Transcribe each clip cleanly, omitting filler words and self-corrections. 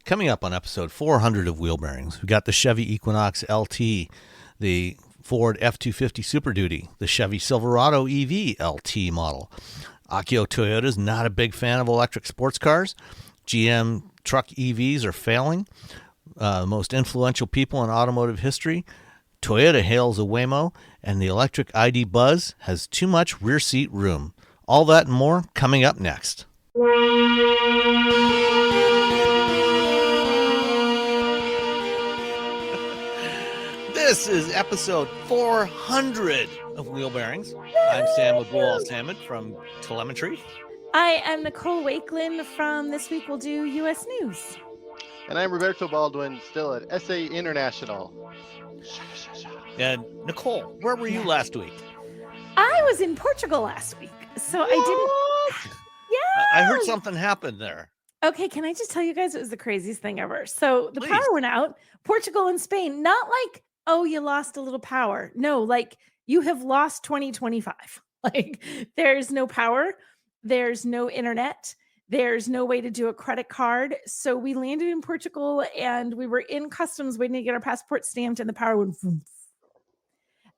Coming up on episode 400 of Wheel Bearings, we got the Chevy Equinox LT, the Ford F250 Super Duty, the Chevy Silverado EV LT model. Akio Toyoda is not a big fan of electric sports cars. GM truck EVs are failing. Most influential people in automotive history. Toyota hails a Waymo, and the electric ID Buzz has too much rear seat room. All that and more coming up next. This is episode 400 of Wheel Bearings. I'm Sam Abul-Al-Samad from Telemetry. I am Nicole Wakelin from This Week We'll Do U.S. News. And I'm Roberto Baldwin, still at SA International. And Nicole, where were you last week? I was in Portugal last week, so What? I didn't. Yeah. I heard something happened there. Okay, can I just tell you guys it was the craziest thing ever? So the Please. power went out, Portugal and Spain, not like, oh, you lost a little power. No, like you have lost 2025. Like there's no power, there's no internet, there's no way to do a credit card. So we landed in Portugal and we were in customs waiting to get our passport stamped and the power went boom.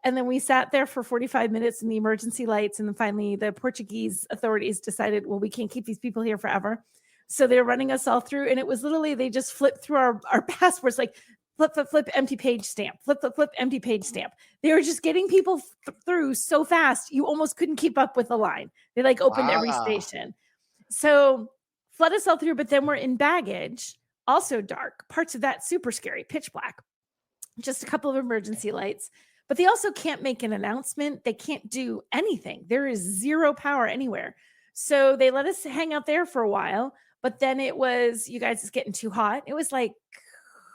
And then we sat there for 45 minutes in the emergency lights. And then finally the Portuguese authorities decided, well, we can't keep these people here forever. So they're running us all through. And it was literally, they just flipped through our passports, like flip, flip, flip, empty page stamp, flip, flip, flip, empty page stamp. They were just getting people through so fast, you almost couldn't keep up with the line. They like opened every station. So flood us all through, but then we're in baggage, also dark. Parts of that super scary, pitch black. Just a couple of emergency lights. But they also can't make an announcement. They can't do anything. There is zero power anywhere. So they let us hang out there for a while. But then it was, you guys, it's getting too hot. It was like,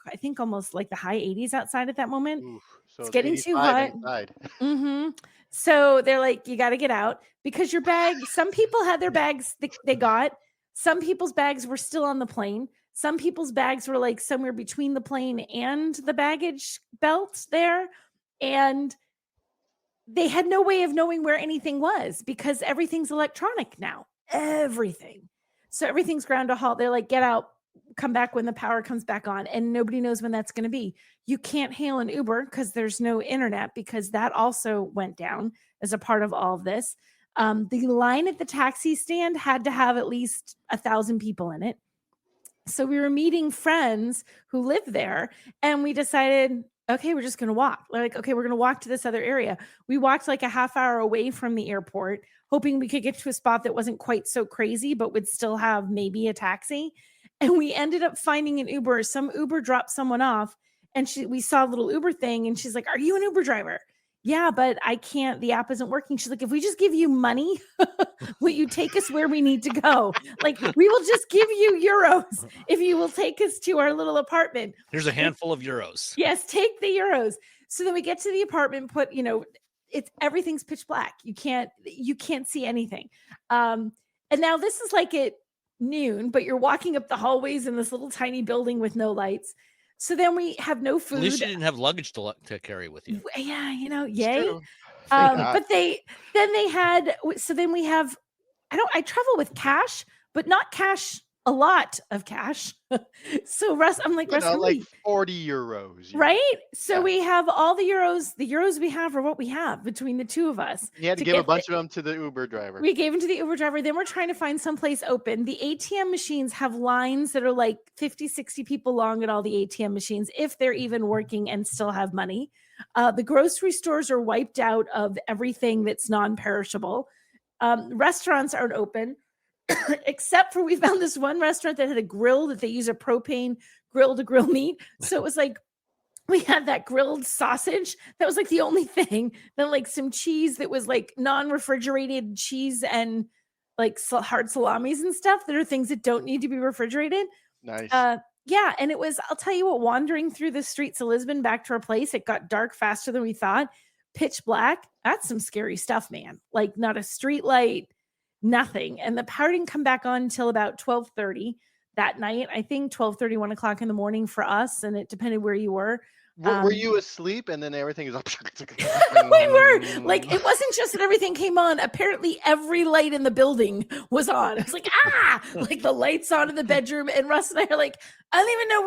I think almost like the high 80s outside at that moment. Ooh, so it's getting too hot. Mm-hmm. So they're like, you got to get out because your bag, some people had their bags they got. Some people's bags were still on the plane. Some people's bags were like somewhere between the plane and the baggage belt there. And they had no way of knowing where anything was because everything's electronic now. Everything. So everything's ground to halt. They're like, get out, come back when the power comes back on. And nobody knows when that's going to be. You can't hail an Uber because there's no internet because that also went down as a part of all of this. The line at the taxi stand had to have at least 1,000 people in it. So we were meeting friends who live there and we decided, okay, we're just going to walk. We're like, okay, we're going to walk to this other area. We walked like a half hour away from the airport, hoping we could get to a spot that wasn't quite so crazy, but would still have maybe a taxi. And we ended up finding an Uber. Some Uber dropped someone off and we saw a little Uber thing. And she's like, are you an Uber driver? Yeah, but I can't. The app isn't working. She's like, if we just give you money, will you take us where we need to go? Like, we will just give you euros if you will take us to our little apartment. Here's a handful of euros. Yes, take the euros. So then we get to the apartment, everything's pitch black. You can't see anything. And now this is like at noon, but you're walking up the hallways in this little tiny building with no lights. So then we have no food. At least you didn't have luggage to carry with you. Yeah, yay. But then we have, I travel with cash, but not cash, a lot of cash. So Russ, I'm like, Russ, like 40 euros. Right? So we have all the euros we have are what we have between the two of us. You had to give a bunch of them to the Uber driver. We gave them to the Uber driver. Then we're trying to find someplace open. The ATM machines have lines that are like 50, 60 people long at all the ATM machines, if they're even working and still have money. The grocery stores are wiped out of everything that's non-perishable. Restaurants aren't open. Except for we found this one restaurant that had a grill that they use a propane grill to grill meat. So it was like we had that grilled sausage. That was like the only thing. Then like some cheese that was like non-refrigerated cheese and like hard salamis and stuff that are things that don't need to be refrigerated. Nice. Yeah. And it was, I'll tell you what, wandering through the streets of Lisbon back to our place, it got dark faster than we thought. Pitch black. That's some scary stuff, man. Like not a street light. Nothing. And the power didn't come back on until about 12:30 that night. I think 12:30, 1 o'clock in the morning for us. And it depended where you were. Were you asleep and then everything is up? We were like, it wasn't just that everything came on. Apparently, every light in the building was on. It was like, like the lights on in the bedroom. And Russ and I are like, I don't even know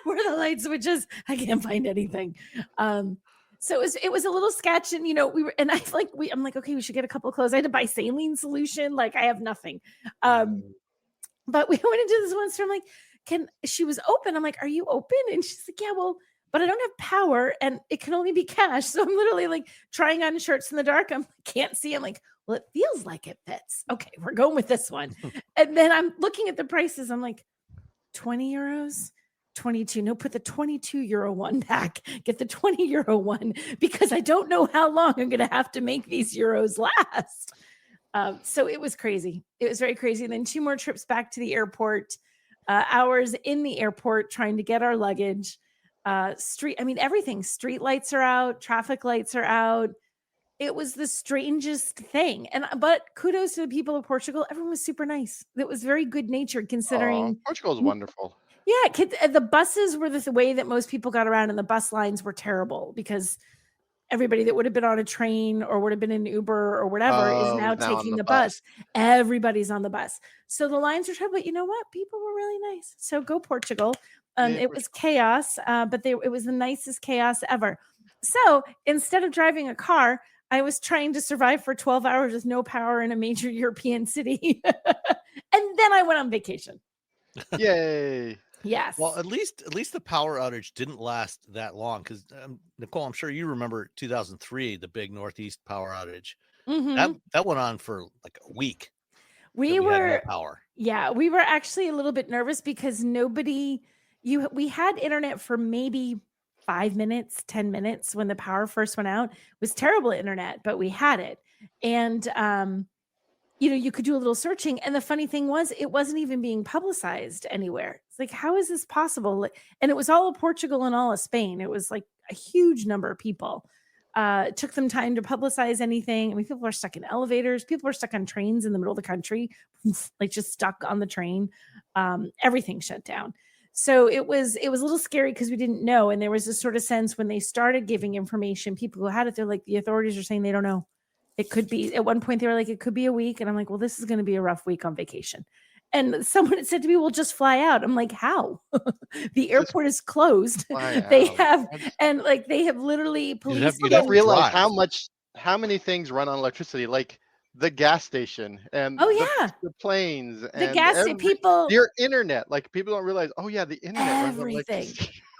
where the light switch is. I can't find anything. So it was a little sketch, and I'm like, okay, we should get a couple of clothes. I had to buy saline solution. Like, I have nothing. But we went into this one store. I'm like, she was open. I'm like, are you open? And she's like, yeah, well, but I don't have power and it can only be cash. So I'm literally like trying on shirts in the dark. I can't see. I'm like, well, it feels like it fits. Okay, we're going with this one. And then I'm looking at the prices. I'm like, 20 euros, 22. No, put the 22 euro one back. Get the 20 euro one because I don't know how long I'm going to have to make these euros last. So it was crazy. It was very crazy. And then 2 more trips back to the airport, hours in the airport trying to get our luggage. Everything. Street lights are out. Traffic lights are out. It was the strangest thing. But kudos to the people of Portugal. Everyone was super nice. It was very good natured considering. Portugal is wonderful. Yeah. The buses were the way that most people got around, and the bus lines were terrible because everybody that would have been on a train or would have been in Uber or whatever is now taking the bus. Everybody's on the bus. So the lines are terrible. But you know what? People were really nice. So go Portugal. It was chaos, but it was the nicest chaos ever. So instead of driving a car, I was trying to survive for 12 hours with no power in a major European city. And then I went on vacation. Yay. Yes. Well, at least the power outage didn't last that long because Nicole, I'm sure you remember 2003, the big Northeast power outage. Mm-hmm. That went on for like a week. We had were no power. Yeah, we were actually a little bit nervous because we had internet for maybe 5 minutes, 10 minutes when the power first went out. It was terrible internet, but we had it. And you could do a little searching. And the funny thing was, it wasn't even being publicized anywhere. It's like, how is this possible? And it was all of Portugal and all of Spain. It was like a huge number of people. It took them time to publicize anything. I mean, people are stuck in elevators. People are stuck on trains in the middle of the country, like just stuck on the train. Everything shut down. So it was a little scary because we didn't know. And there was this sort of sense when they started giving information, people who had it, they're like, the authorities are saying they don't know. It could be, at one point they were like, it could be a week. And I'm like, well, this is going to be a rough week on vacation. And someone had said to me, well, just fly out. I'm like, how? The airport is closed. They have literally police. You don't realize how many things run on electricity, like the gas station and the planes and the gas people, your internet. Like people don't realize, the internet everything.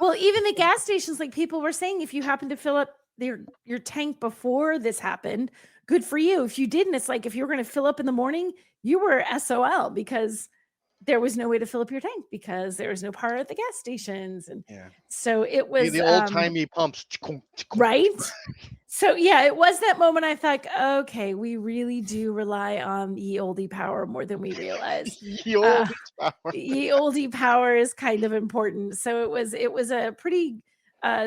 Well, even the gas stations, like people were saying, if you happen to fill up your tank before this happened, good for you. If you didn't, it's like if you were going to fill up in the morning, you were SOL because there was no way to fill up your tank because there was no power at the gas stations. And so it was the old-timey pumps. Right. So it was that moment I thought, okay, we really do rely on ye olde power more than we realize. Ye olde power. Ye olde power is kind of important. So it was a pretty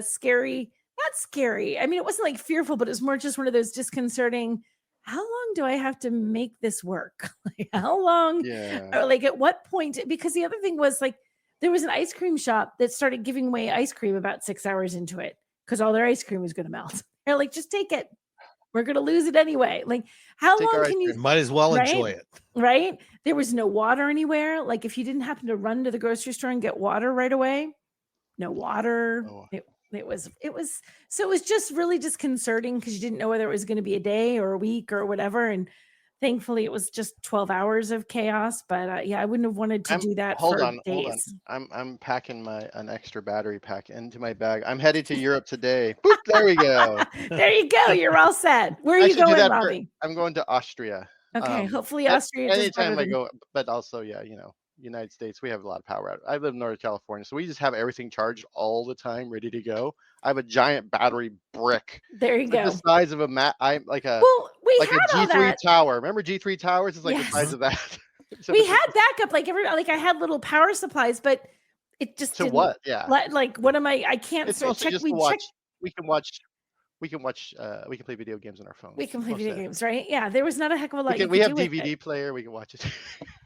scary. Not scary. I mean, it wasn't like fearful, but it was more just one of those disconcerting. How long do I have to make this work? Like how long? Yeah. Like at what point? Because the other thing was like there was an ice cream shop that started giving away ice cream about 6 hours into it because all their ice cream was going to melt. They're like, just take it. We're going to lose it anyway. Like how long can you? Might as well enjoy it. Right. There was no water anywhere. Like if you didn't happen to run to the grocery store and get water right away, no water. Oh. It was just really disconcerting because you didn't know whether it was going to be a day or a week or whatever. And thankfully it was just 12 hours of chaos. But I wouldn't have wanted to do that for days. I'm packing an extra battery pack into my bag. I'm headed to Europe today. Boop, there we go. There you go. You're all set. Where are you going, Robbie? I'm going to Austria. Okay. Hopefully Austria. Anytime I go, but also, United States, we have a lot of power out. I live in Northern California, so we just have everything charged all the time, ready to go. I have a giant battery brick. There you go. The size of a a G3 tower. Remember G3 towers? It's like the size of that. So we had backup, I had little power supplies, but it just didn't. What? Yeah. Like, what am I can't it's also check. just We to watch. We can watch we can watch. We can play video games on our phones. We can play Most video of it. games, right? Yeah, there was not a heck of a lot you We could have do with DVD it. player. We can watch it.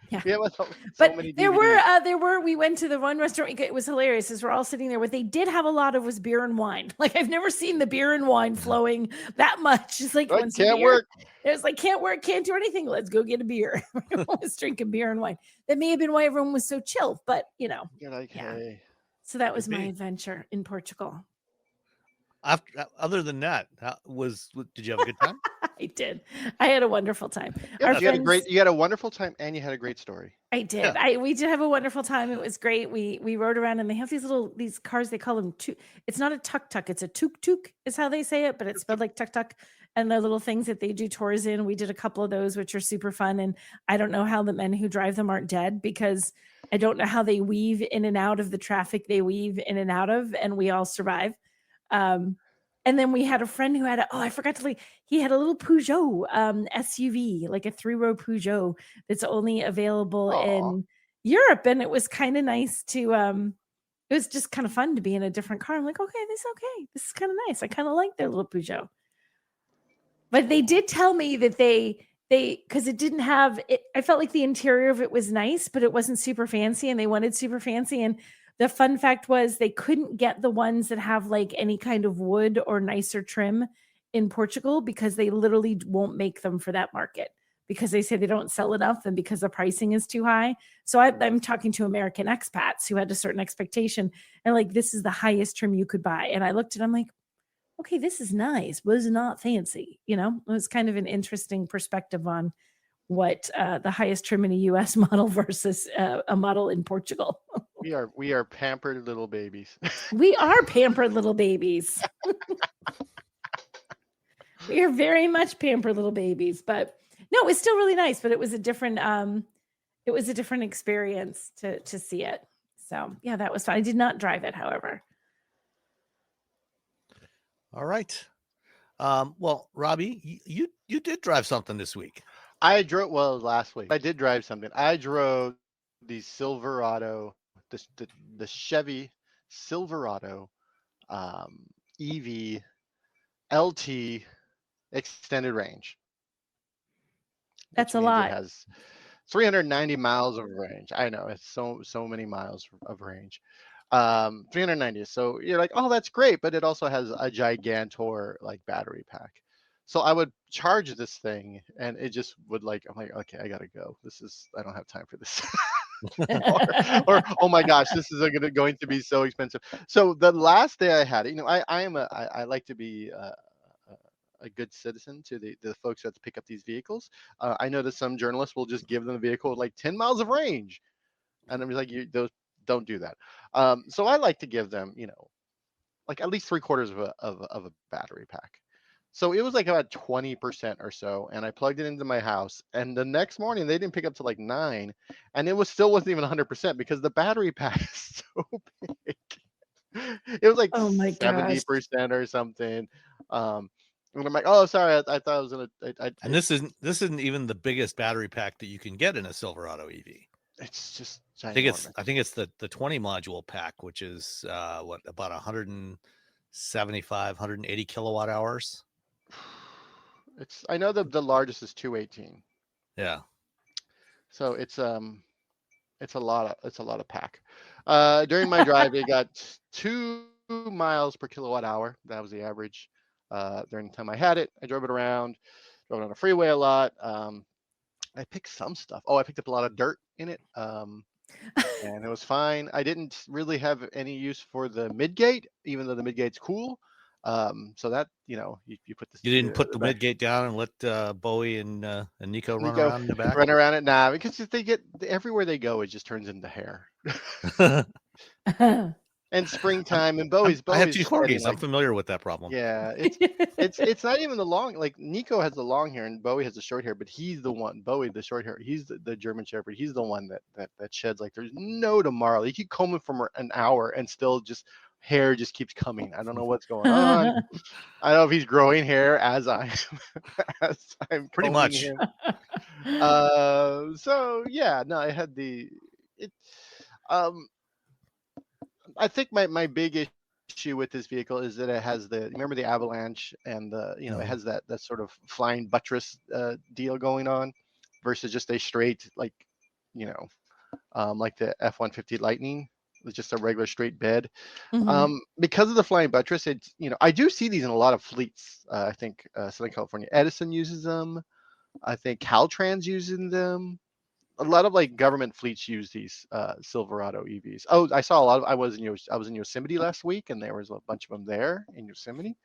Yeah. We have so But many there DVDs. were, we went to the one restaurant. It was hilarious as we're all sitting there. What they did have a lot of was beer and wine. Like I've never seen the beer and wine flowing that much. It's like, Like, want some can't beer? work. It was like, can't work, can't do anything. Let's go get a beer. Everyone was drinking beer and wine. That may have been why everyone was so chill, but you know, You're like, yeah. hey. So that was Could my be. adventure in Portugal. Other than that, did you have a good time? I did. I had a wonderful time. Yep, Our you had a friends, you had a wonderful time, and you had a great story. I did. We did have a wonderful time. It was great. We rode around and they have these cars. They call them it's not a tuk-tuk. It's a tuk-tuk is how they say it, but it's spelled like tuk-tuk. And the little things that they do tours in. We did a couple of those, which are super fun. And I don't know how the men who drive them aren't dead because I don't know how they weave in and out of the traffic they weave in and out of, and we all survive. And then we had a friend who had I forgot to he had a little Peugeot SUV, like a 3-row Peugeot that's only available in Europe. And it was kind of nice to it was just kind of fun to be in a different car. I'm like, this is kind of nice. I kind of like their little Peugeot. But they did tell me that they because it didn't have it, I felt like the interior of it was nice, but it wasn't super fancy, and they wanted super fancy. And the fun fact was they couldn't get the ones that have like any kind of wood or nicer trim in Portugal because they literally won't make them for that market because they say they don't sell enough and because the pricing is too high. So I'm talking to American expats who had a certain expectation and like, this is the highest trim you could buy. And I looked at, I'm like, okay, this is nice, but it's not fancy. You know, it was kind of an interesting perspective on what the highest trim in a US model versus a model in Portugal. We are pampered little babies. We are pampered little babies. We are very much pampered little babies, but no, it was still really nice, but it was a different experience to see it. So yeah, that was fun. I did not drive it, however. All right. Well, Robbie, you did drive something this week. I drove last week. I did drive something. I drove the Silverado, the Chevy Silverado EV LT extended range. That's a lot. It has 390 miles of range. I know it's so many miles of range. 390. So you're like, oh, that's great, but it also has a gigantor like battery pack. So I would charge this thing, and it just would I'm like, okay, I gotta go. I don't have time for this. or oh my gosh, this is going to be so expensive. So the last day I had it, I like to be a good citizen to the folks who have to pick up these vehicles. I know that some journalists will just give them a vehicle with like 10 miles of range, and I'm just like, those don't do that. So I like to give them, like at least 3/4 of a battery pack. So it was like about 20% or so, and I plugged it into my house. And the next morning, they didn't pick up till like 9, and it wasn't even 100% because the battery pack is so big. It was like 70% or something. And I'm like, oh, sorry, I thought I was gonna. And this isn't even the biggest battery pack that you can get in a Silverado EV. It's just ginormous. I think it's the 20 module pack, which is about 175, 180 kilowatt hours. I know the largest is 218. Yeah. So it's a lot of pack. During my drive, it got 2 miles per kilowatt hour. That was the average. During the time I had it, I drove it around, drove it on the freeway a lot. I picked some stuff. I picked up a lot of dirt in it. And it was fine. I didn't really have any use for the midgate, even though the midgate's cool. So that, you put this. You didn't put the midgate down and let Bowie and Nico run around in the back? Run around it now, because they get everywhere they go, it just turns into hair. And springtime, and Bowie's I have 2 corgis. I'm familiar with that problem. Yeah, it's not even the long. Like Nico has the long hair and Bowie has the short hair, but he's the one. Bowie, the short hair, he's the German Shepherd. He's the one that sheds like there's no tomorrow. You keep combing for an hour and still hair just keeps coming. I don't know what's going on. I don't know if he's growing hair as I'm pretty much. Him. So yeah, no, I had I think my big issue with this vehicle is that it has remember the avalanche and it has that sort of flying buttress deal going on versus just a straight like the F-150 Lightning with just a regular straight bed. Because of the flying buttress, it's I do see these in a lot of fleets. I think Southern California Edison uses them. I think Caltrans using them. A lot of like government fleets use these Silverado EVs. Oh, I saw a lot of. I was in Yosemite last week, and there was a bunch of them there in Yosemite.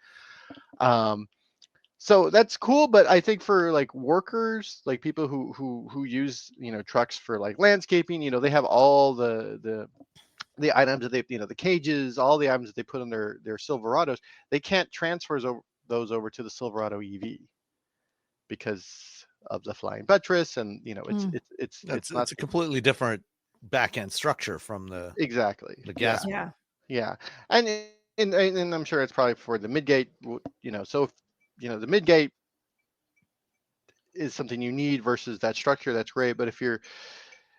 So that's cool, but I think for like workers, like people who use trucks for like landscaping, they have all the items that they the cages, all the items that they put on their Silverados. They can't transfer those over to the Silverado EV because of the flying buttress, and it's not a completely different back end structure from the exactly the gas. Yeah, and I'm sure it's probably for the midgate. So if, the midgate is something you need versus that structure, that's great. But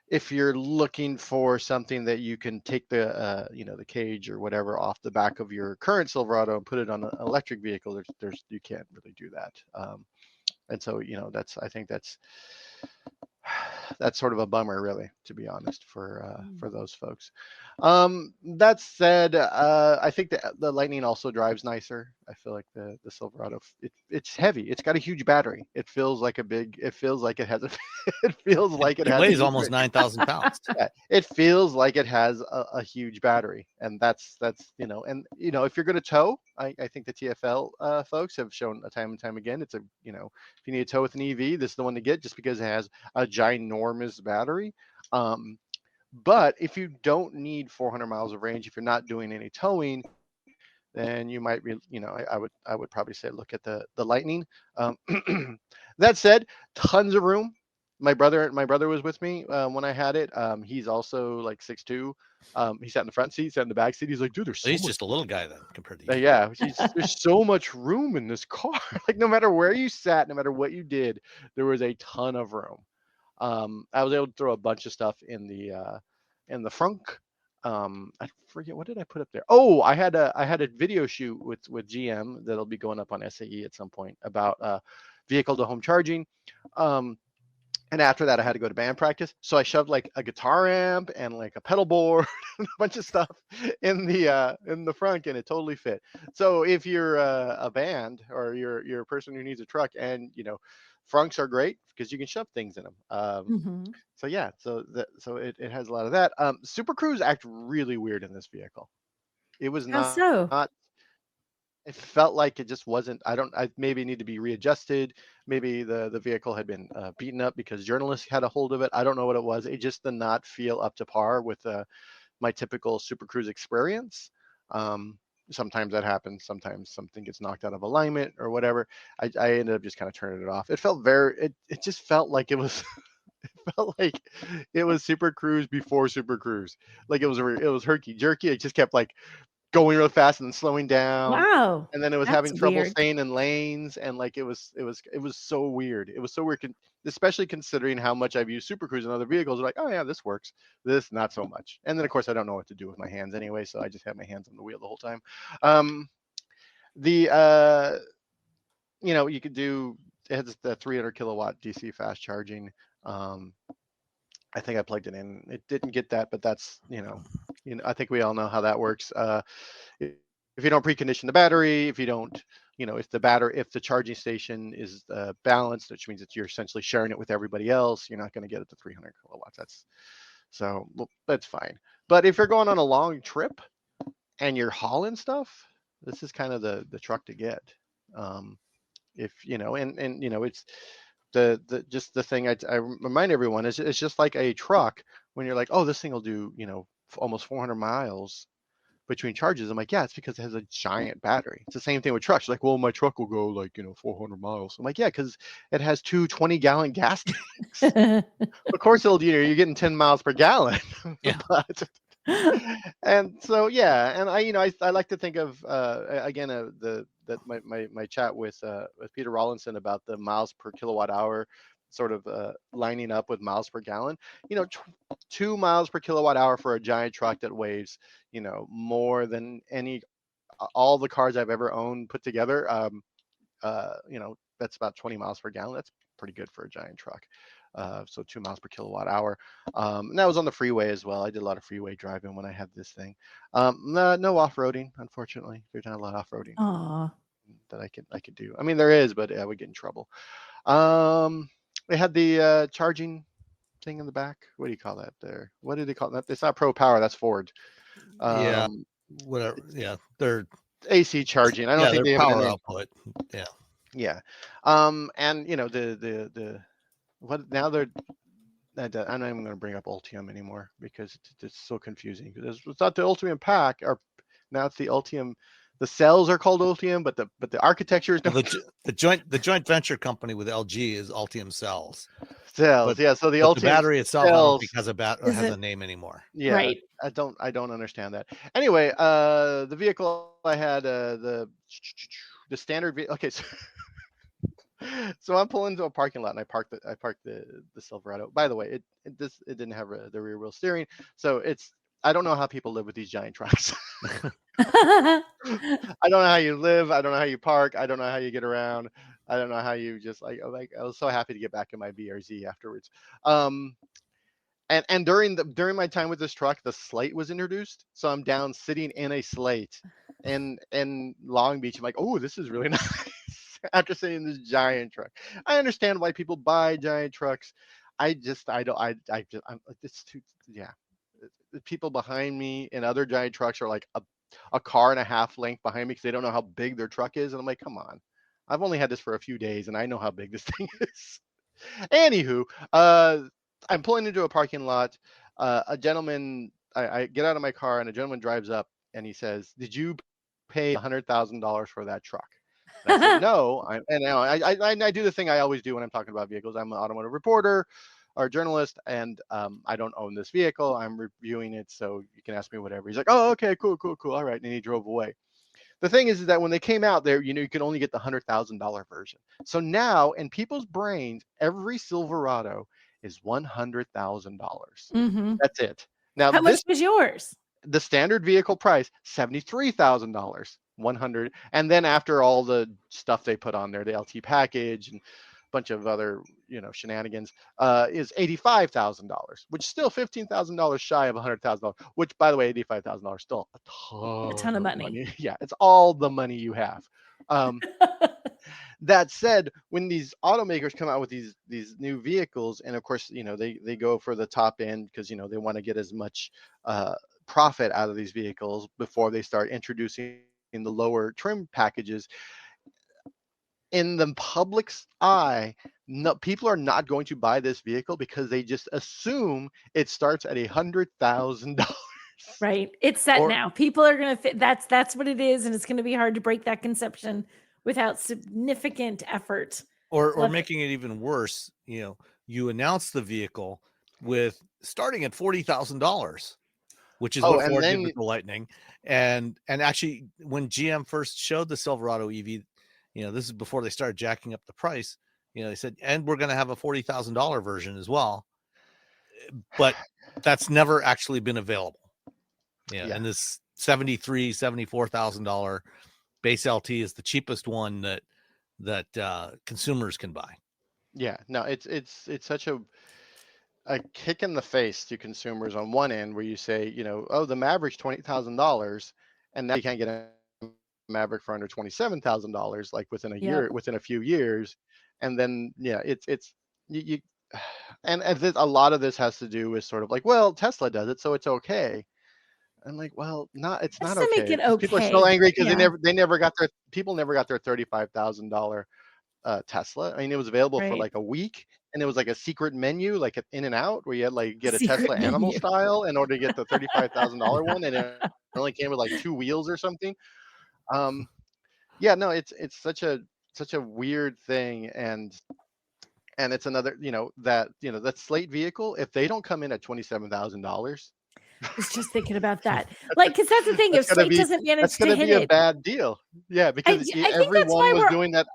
if you're looking for something that you can take the the cage or whatever off the back of your current Silverado and put it on an electric vehicle, there's you can't really do that. And so I think that's sort of a bummer, really, to be honest, for those folks. That said, I think the Lightning also drives nicer. I feel like the Silverado, it's heavy. It's got a huge battery. It feels like it feels like it has a it feels like it has weighs almost 9,000 pounds. Yeah, it feels like it has a huge battery, and that's if you're going to tow, I think the TFL folks have shown time and time again, it's if you need to tow with an EV, this is the one to get, just because it has a ginormous battery. But if you don't need 400 miles of range, if you're not doing any towing, then you might I would probably say look at the Lightning. That said, tons of room. My brother was with me when I had it. He's also like 6'2". He sat in the front seat, sat in the back seat. He's like, dude, he's just a little guy then compared to you. Yeah, there's so much room in this car. Like no matter where you sat, no matter what you did, there was a ton of room. I was able to throw a bunch of stuff in the frunk. I forget, what did I put up there? Oh, I had a video shoot with GM that'll be going up on SAE at some point about vehicle to home charging. And after that, I had to go to band practice. So I shoved like a guitar amp and like a pedal board and a bunch of stuff in the front, and it totally fit. So if you're a band or you're a person who needs a truck, and frunks are great because you can shove things in them. So yeah, so it has a lot of that. Super Cruise act really weird in this vehicle. It was not. It felt like it just wasn't. I maybe need to be readjusted. Maybe the vehicle had been beaten up because journalists had a hold of it. I don't know what it was. It just did not feel up to par with my typical Super Cruise experience. Sometimes that happens. Sometimes something gets knocked out of alignment or whatever. I ended up just kind of turning it off. It felt it just felt like it was. It felt like it was Super Cruise before Super Cruise. Like it was herky jerky. It just kept like going real fast and then slowing down. Wow. And then it was having trouble staying in lanes, and like it was so weird. It was so weird, especially considering how much I've used Super Cruise in other vehicles. Like, oh yeah, this works. This not so much. And then of course I don't know what to do with my hands anyway, so I just have my hands on the wheel the whole time. You could do, it has the 300 kilowatt DC fast charging. I think I plugged it in. It didn't get that, but that's I think we all know how that works. If you don't precondition the battery, if you don't, if the charging station is balanced, which means that you're essentially sharing it with everybody else, you're not going to get it to 300 kilowatts. That's fine. But if you're going on a long trip and you're hauling stuff, this is kind of the truck to get. If it's the thing I remind everyone is, it's just like a truck. When you're like, oh, this thing will do almost 400 miles between charges. I'm like, yeah, it's because it has a giant battery. It's the same thing with trucks. Like, well, my truck will go like 400 miles. I'm like, yeah, because it has two 20-gallon gas tanks. Of course it'll you're getting 10 miles per gallon. Yeah. And so yeah, and I like to think of again my chat with Peter Rawlinson about the miles per kilowatt hour sort of lining up with miles per gallon. 2 miles per kilowatt hour for a giant truck that weighs more than any all the cars I've ever owned put together, that's about 20 miles per gallon. That's pretty good for a giant truck. So 2 miles per kilowatt hour. And that was on the freeway as well. I did a lot of freeway driving when I had this thing. No off-roading, unfortunately. There's not a lot of off-roading that I could do. I mean, there is, but I would get in trouble. They had the charging thing in the back. What do you call that there? What do they call that? It's not Pro Power. That's Ford. Whatever. Yeah, they're AC charging. I don't think they have power an output. Yeah. And the what now they're. I'm not even going to bring up Ultium anymore because it's so confusing. It's not the Ultium pack, or now it's the Ultium. The cells are called Ultium, but the architecture is the joint venture company with LG is Ultium cells. Cells, yeah. So the Ultium battery itself, cells, I don't think has a name anymore. Yeah, right. I don't understand that. Anyway, the vehicle I had, the standard vehicle. Okay, so I'm pulling into a parking lot and I parked the Silverado. By the way, it didn't have the rear wheel steering, so I don't know how people live with these giant trucks. I don't know how you live. I don't know how you park. I don't know how you get around. I don't know how you just I was so happy to get back in my BRZ afterwards. And during my time with this truck, the Slate was introduced. So I'm down sitting in a Slate in Long Beach. I'm like, oh, this is really nice. After sitting in this giant truck, I understand why people buy giant trucks. It's too, yeah. The people behind me in other giant trucks are like a car and a half length behind me because they don't know how big their truck is. And I'm like, come on, I've only had this for a few days and I know how big this thing is. Anywho, I'm pulling into a parking lot. A gentleman, I get out of my car and a gentleman drives up and he says, "Did you pay $100,000 for that truck?" And I said, "No." I do the thing I always do when I'm talking about vehicles. I'm an automotive reporter or journalist, and I don't own this vehicle. I'm reviewing it, so you can ask me whatever. He's like, "Oh, okay, cool. All right." And he drove away. The thing is that when they came out there, you can only get the $100,000 version. So now in people's brains, every Silverado is $100,000. That's it. Now, how much was yours? The standard vehicle price, $73,000, 100. And then after all the stuff they put on there, the LT package and a bunch of other, shenanigans, is $85,000, which is still $15,000 shy of $100,000, which, by the way, $85,000 still a ton of money. Yeah, it's all the money you have. That said, when these automakers come out with these new vehicles, and of course, they go for the top end because, they want to get as much profit out of these vehicles before they start introducing the lower trim packages. In the public's eye, no, people are not going to buy this vehicle because they just assume it starts at $100,000. Right. It's set now. People are going to fit. That's what it is. And it's going to be hard to break that conception without significant effort. Or making it even worse, you announce the vehicle with starting at $40,000, which is what Ford did with the Lightning. And actually, when GM first showed the Silverado EV, this is before they started jacking up the price. They said, and we're going to have a $40,000 version as well. But that's never actually been available. And this $74,000 base LT is the cheapest one that consumers can buy. Yeah, no, it's such a kick in the face to consumers on one end, where you say, the Maverick's $20,000, and now you can't get a Maverick for under $27,000, like within a few years, and then it's you and a lot of this has to do with sort of like, well, Tesla does it, so it's okay. I'm like, well, it's not okay. Make it okay. People are so angry because they never got their $35,000 Tesla. I mean, it was available for like a week, and it was like a secret menu, like an In-N-Out, where you had like get a Tesla animal style in order to get the $35,000 one, and it only came with like 2 wheels or something. It's such a weird thing, and it's another, that Slate vehicle, if they don't come in at $27,000. I was just thinking about that. Because that's the thing. If Slate doesn't manage to hit it, that's going to be a bad deal. Yeah, because everyone was doing that.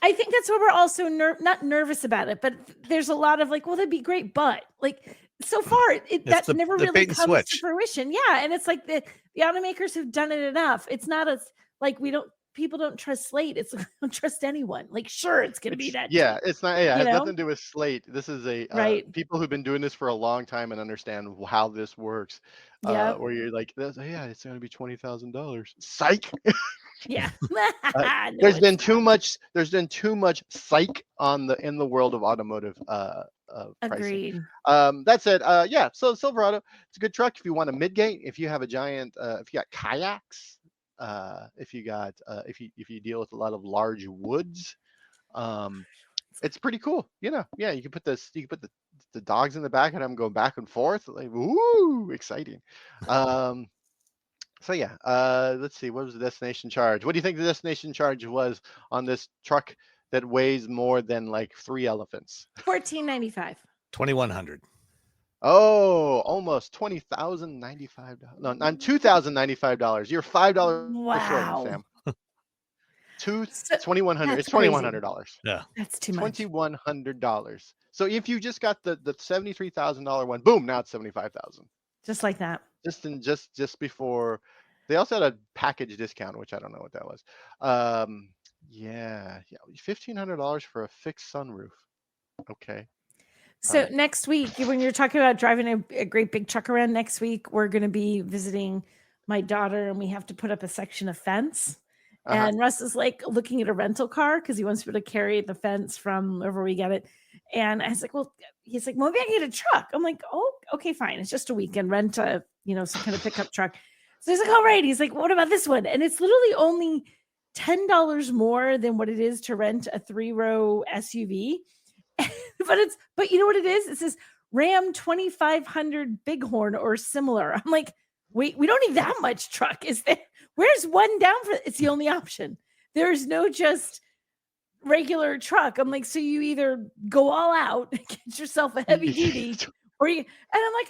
I think that's why we're also not nervous about it. But there's a lot of like, well, that'd be great, but like so far that never the really bait and comes switch. to fruition. Yeah. And it's like the automakers have done it enough. It's not as like people don't trust Slate. It's don't trust anyone. Like, sure, it's gonna be that Yeah, cheap, it's not. Yeah, it you has know? nothing to do with Slate. This is a Right. people who've been doing this for a long time and understand how this works. Yeah. Where you're like, yeah, it's going to be $20,000. Psych. Yeah. No, There's been it's too much. There's been too much psych in the world of automotive pricing. agreed. That said, yeah. So Silverado, it's a good truck if you want a midgate. If you have a giant, if you got kayaks, if you deal with a lot of large woods, it's pretty cool. Yeah, you can put the dogs in the back and I'm going back and forth. Like, woo, exciting. So yeah, let's see. What was the destination charge? What do you think the destination charge was on this truck that weighs more than like 3 elephants? $1,495. 2,100. Oh, almost $20,095. No, not $2,095. You're $5 short, Wow. Sam. $2,100. That's It's $2,100. Yeah, That's too much. $2,100. So if you just got the $73,000 one, boom, now it's $75,000. Just like that. Just before. They also had a package discount, which I don't know what that was. Yeah, $1,500 for a fixed sunroof. Okay. So next week, when you're talking about driving a great big truck around next week, we're going to be visiting my daughter and we have to put up a section of fence. And Russ is like looking at a rental car because he wants to be able to carry the fence from wherever we get it. And I was like, well, he's like, maybe I get a truck. I'm like, oh, okay, fine. It's just a weekend, rent a, some kind of pickup truck. So he's like, all right. He's like, what about this one? And it's literally only $10 more than what it is to rent a 3-row SUV. but you know what it is? It says Ram 2500 Bighorn or similar. I'm like, wait, we don't need that much truck. Is there? Where's one down for? It's the only option. There's no just regular truck. I'm like, so you either go all out, get yourself a heavy duty, or you. And I'm like,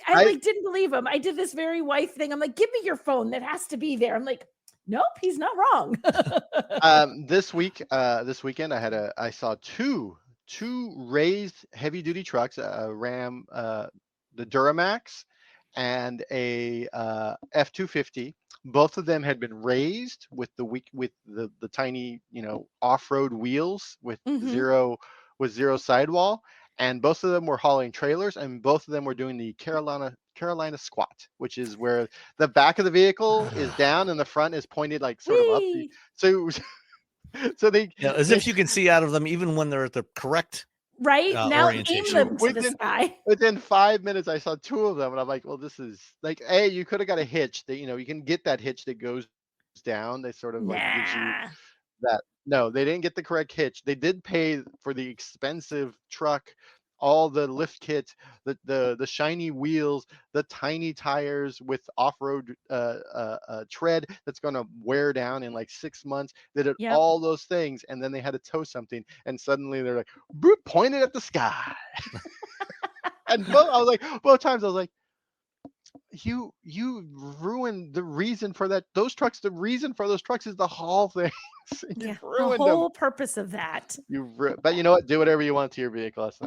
I didn't believe him. I did this very wife thing. I'm like, give me your phone. That has to be there. I'm like, nope, he's not wrong. This weekend, I saw two raised heavy duty trucks, a Ram, the Duramax, and a F250. Both of them had been raised with the tiny off-road wheels with zero sidewall, and both of them were hauling trailers, and both of them were doing the Carolina squat, which is where the back of the vehicle is down and the front is pointed like sort of up. So they as if you can see out of them even when they're at the correct right now orientation. aim them to the sky. Within 5 minutes, I saw two of them, and I'm like, well, this is like, you could have got a hitch that you can get that hitch that goes down. They sort of like gives you that. No, they didn't get the correct hitch. They did pay for the expensive truck, all the lift kit, the shiny wheels, the tiny tires with off-road tread that's going to wear down in like 6 months. They did all those things, and then they had to tow something, and suddenly they're like, boop, pointed at the sky. And both times I was like, you ruined the reason for that. Those trucks, the reason for those trucks is the haul thing. The whole purpose of that. But you know what? Do whatever you want to your vehicle. It's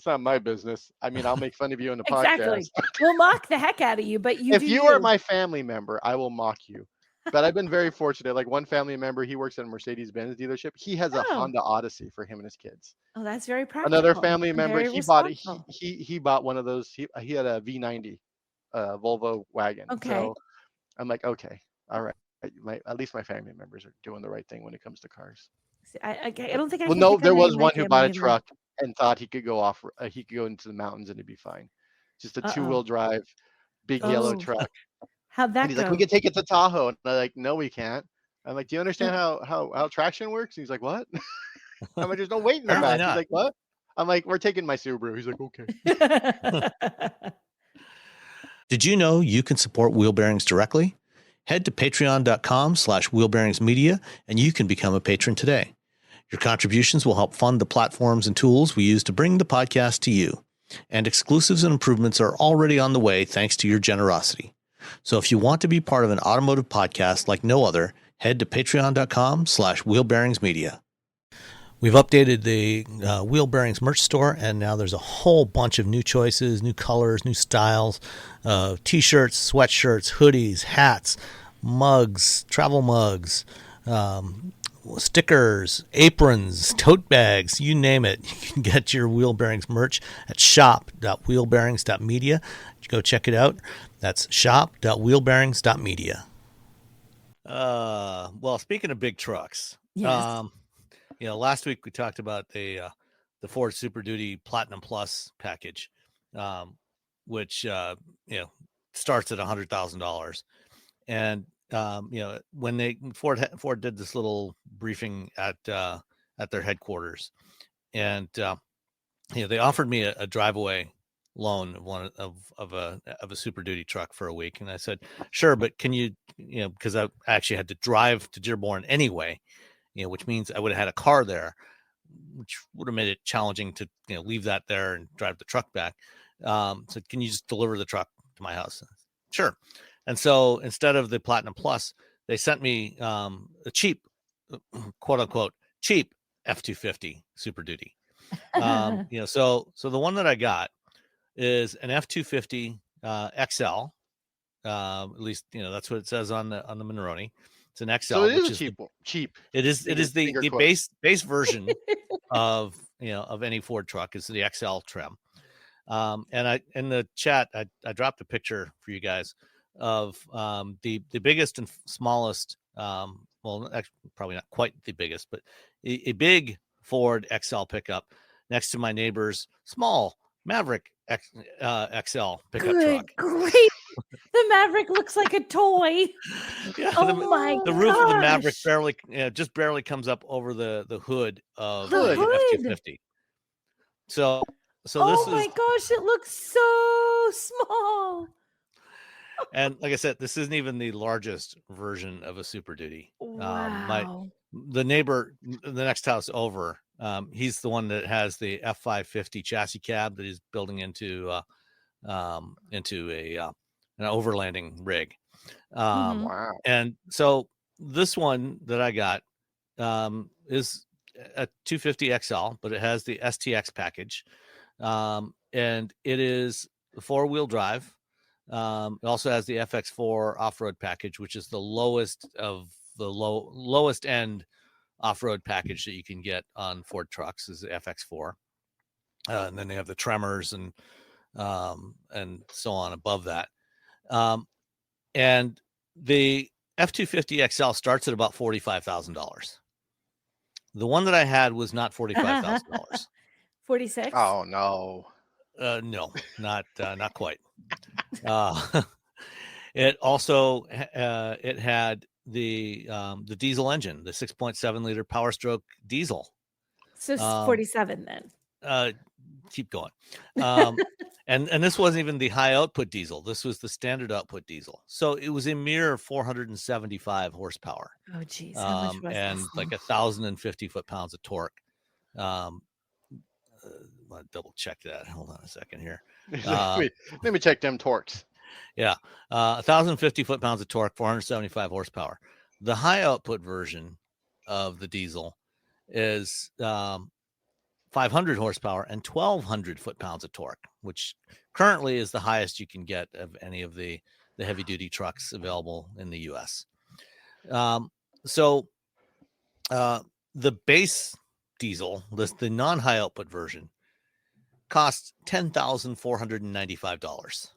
not my business. I mean, I'll make fun of you in the podcast. We'll mock the heck out of you, but if you are my family member, I will mock you. But I've been very fortunate. Like one family member, he works at a Mercedes-Benz dealership. He has a Honda Odyssey for him and his kids. Oh, that's very practical. Another family member, he bought one of those. He had a V90 Volvo wagon. Okay. So I'm like, okay, all right. At least my family members are doing the right thing when it comes to cars. I don't think I. Well, no, there was one who bought a truck and thought he could go he could go into the mountains and it'd be fine. Just a 2-wheel drive, big yellow truck. How'd that and he's go? like, we can take it to Tahoe. And I'm like, no, we can't. I'm like, do you understand how traction works? And he's like, what? I'm like, there's no weight in the back. He's like, what? I'm like, we're taking my Subaru. He's like, okay. Did you know you can support Wheel Bearings directly? Head to patreon.com/wheelbearingsmedia and you can become a patron today. Your contributions will help fund the platforms and tools we use to bring the podcast to you. And exclusives and improvements are already on the way thanks to your generosity. So if you want to be part of an automotive podcast like no other, head to patreon.com/wheelbearingsmedia. We've updated the Wheel Bearings merch store, and now there's a whole bunch of new choices, new colors, new styles, t-shirts, sweatshirts, hoodies, hats, mugs, travel mugs, stickers, aprons, tote bags, you name it. You can get your Wheel Bearings merch at shop.wheelbearings.media. Go check it out. That's shop.wheelbearings.media. Well, speaking of big trucks, Yes. last week we talked about the Ford Super Duty Platinum Plus package, which starts at $100,000. And when Ford did this little briefing at their headquarters, and they offered me a driveway loan of a Super Duty truck for a week, and I said sure, but can you because I actually had to drive to Dearborn anyway, which means I would have had a car there, which would have made it challenging to leave that there and drive the truck back. So can you just deliver the truck to my house? Sure. And so instead of the Platinum Plus, they sent me a cheap, quote unquote, cheap F250 Super Duty. So the one that I got is an F250 XL. At least that's what it says on the Monroney. It's an XL, So it is which a is cheap. It is the base version of any Ford truck is the XL trim. And I in the chat I dropped a picture for you guys of the biggest and smallest, well, actually, probably not quite the biggest, but a big Ford XL pickup next to my neighbor's small Maverick XL pickup truck. Great. The Maverick looks like a toy. Yeah, the roof of the Maverick just barely comes up over the hood of the F250. So this my gosh, it looks so small. And like I said, this isn't even the largest version of a Super Duty. Wow. The neighbor, the next house over, he's the one that has the F550 chassis cab that he's building into an overlanding rig. Wow. And so this one that I got is a 250 XL, but it has the STX package, and it is 4-wheel drive. It also has the FX4 off-road package, which is the lowest of the lowest end off-road package that you can get on Ford trucks is the FX4. And then they have the Tremors and so on above that. And the F250 XL starts at about $45,000. The one that I had was not $45,000. 46. Oh no. No, not quite. It also it had the diesel engine, the 6.7 liter Power Stroke diesel. So 47 then. Keep going. And this wasn't even the high output diesel. This was the standard output diesel. So it was a mere 475 horsepower. Oh geez, how much was and this like thing? 1,050 foot-pounds of torque. I'll double check that. Hold on a second here. Let me check them torques. Yeah, 1,050 foot-pounds of torque, 475 horsepower. The high output version of the diesel is 500 horsepower and 1,200 foot-pounds of torque, which currently is the highest you can get of any of the heavy-duty trucks available in the U.S. So the base diesel, the non-high output version, costs $10,495.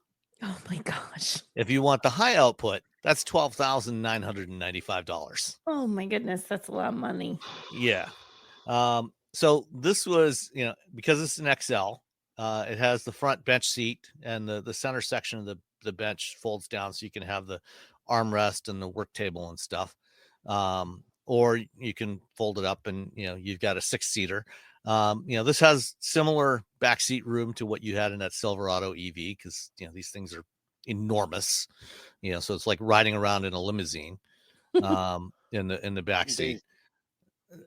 Oh my gosh. If you want the high output, that's $12,995. Oh my goodness, that's a lot of money. Yeah. So this was, because it's an XL, it has the front bench seat, and the center section of the bench folds down so you can have the armrest and the work table and stuff. Or you can fold it up and, you've got a 6-seater. This has similar backseat room to what you had in that Silverado EV, because, these things are enormous, so it's like riding around in a limousine, in the back seat.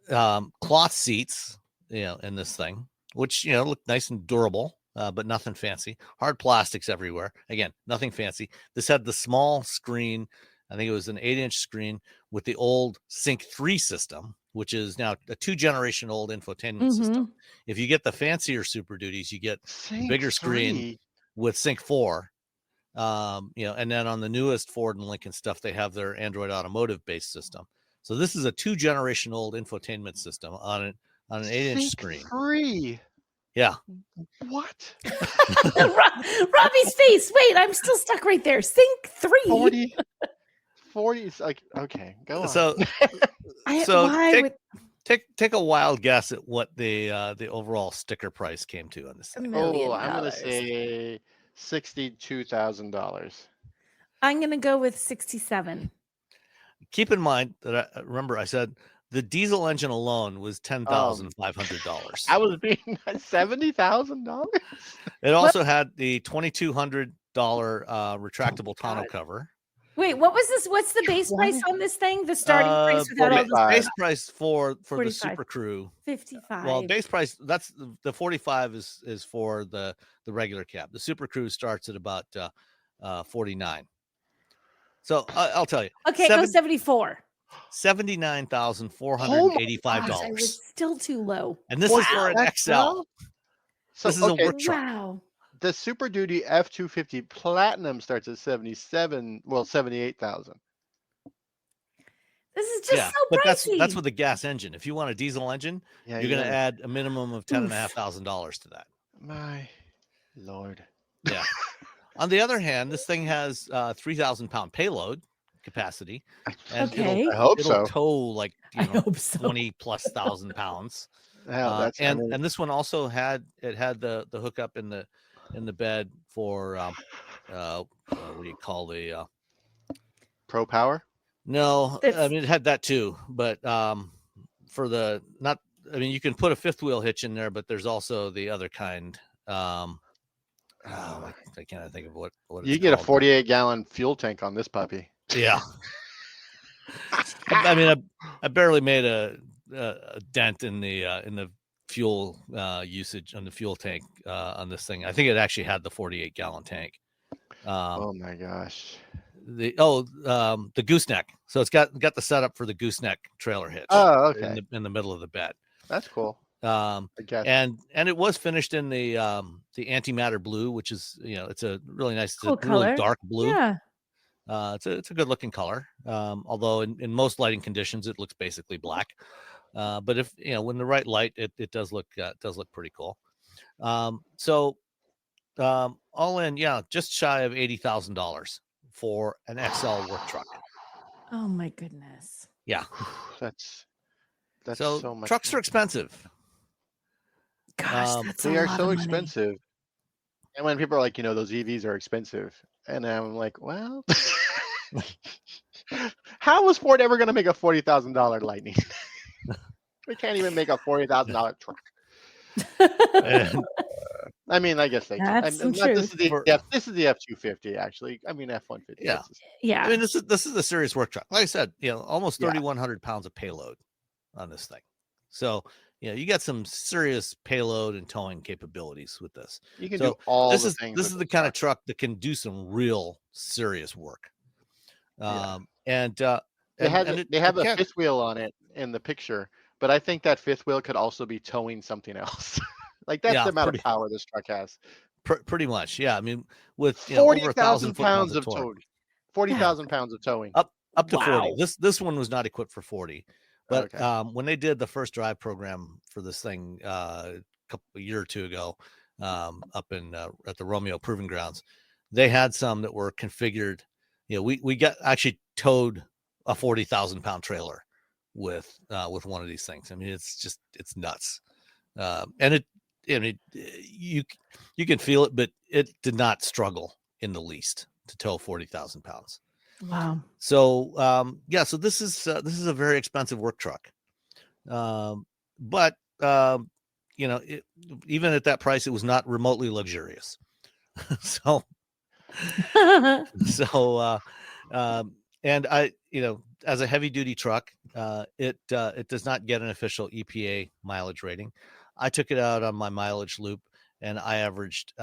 Cloth seats, in this thing, which, look nice and durable, but nothing fancy. Hard plastics everywhere. Again, nothing fancy. This had the small screen I think it was an 8-inch screen with the old Sync 3 system, which is now a 2-generation old infotainment system. If you get the fancier Super Duties, you get a bigger screen with Sync 4. And then on the newest Ford and Lincoln stuff, they have their Android Automotive based system. So this is a 2-generation old infotainment system on an 8-inch screen. 3. Yeah. What? Robbie's face. Wait, I'm still stuck right there. Sync 3. 40 is like, okay, go on. So take a wild guess at what the overall sticker price came to on this thing. $1 million. I'm gonna say $62,000. I'm gonna go with 67. Keep in mind that I said the diesel engine alone was $10,500. I was being $70,000. It also had the $2,200 retractable tonneau cover. Wait, what was this? What's the base price on this thing? The starting price without all the base price for the Super Crew, 55. Well, base price, that's the 45 is for the regular cab. The Super Crew starts at about 49. So I'll tell you. Okay, go 74. $79,485. It was still too low. And this is for an XL. So, this is a work truck. Wow. The Super Duty F250 Platinum starts at 78,000. This is just so pricey. That's with a gas engine. If you want a diesel engine, you're going to add a minimum of $10,500 to that. My Lord. Yeah. On the other hand, this thing has 3,000-pound payload capacity, and it'll tow like 20+ thousand pounds. And this one also had the hookup in the bed for what do you call the Pro Power? No, I mean it had that too, but for the not, I mean you can put a fifth wheel hitch in there, but there's also the other kind. I can't think of what you get called. A 48-gallon fuel tank on this puppy. Yeah. I mean, I barely made a dent in the fuel usage on the fuel tank on this thing. I think it actually had the 48-gallon tank. Oh my gosh. The gooseneck. So it's got the setup for the gooseneck trailer hitch. Oh, okay. In the middle of the bed. That's cool. I guess. And it was finished in the antimatter blue, which is it's a really nice, cool really dark blue. Yeah. It's a good looking color. Although in most lighting conditions it looks basically black. But if when the right light, it does look pretty cool. So all in, just shy of $80,000 for an XL work truck. Oh my goodness. Yeah. That's so so much. Trucks are expensive. Gosh, they are so expensive. And when people are like, those EVs are expensive, and I'm like, well, how was Ford ever going to make a $40,000 Lightning? We can't even make a $40,000 truck. I mean, I guess they can. This is the F250, actually. I mean, F150. Yeah. I mean, this is a serious work truck. Like I said, almost 3,100 pounds of payload on this thing. So, you got some serious payload and towing capabilities with this. You can do all the things. This is the kind of truck that can do some real serious work. And they have a fifth wheel on it in the picture, but I think that fifth wheel could also be towing something else. Like that's the amount of power this truck has. Pretty much, yeah. I mean, with 40,000 pounds of towing. 40,000 pounds of towing. Up to 40. This one was not equipped for 40. But when they did the first drive program for this thing a year or two ago, up in at the Romeo Proving Grounds, they had some that were configured. We actually towed a 40,000-pound trailer with one of these things. I mean, it's nuts, and you can feel it, but it did not struggle in the least to tow 40,000 pounds. Wow. So so this is a very expensive work truck, but even at that price, it was not remotely luxurious. so and I as a heavy duty truck, it does not get an official EPA mileage rating. I took it out on my mileage loop, and I averaged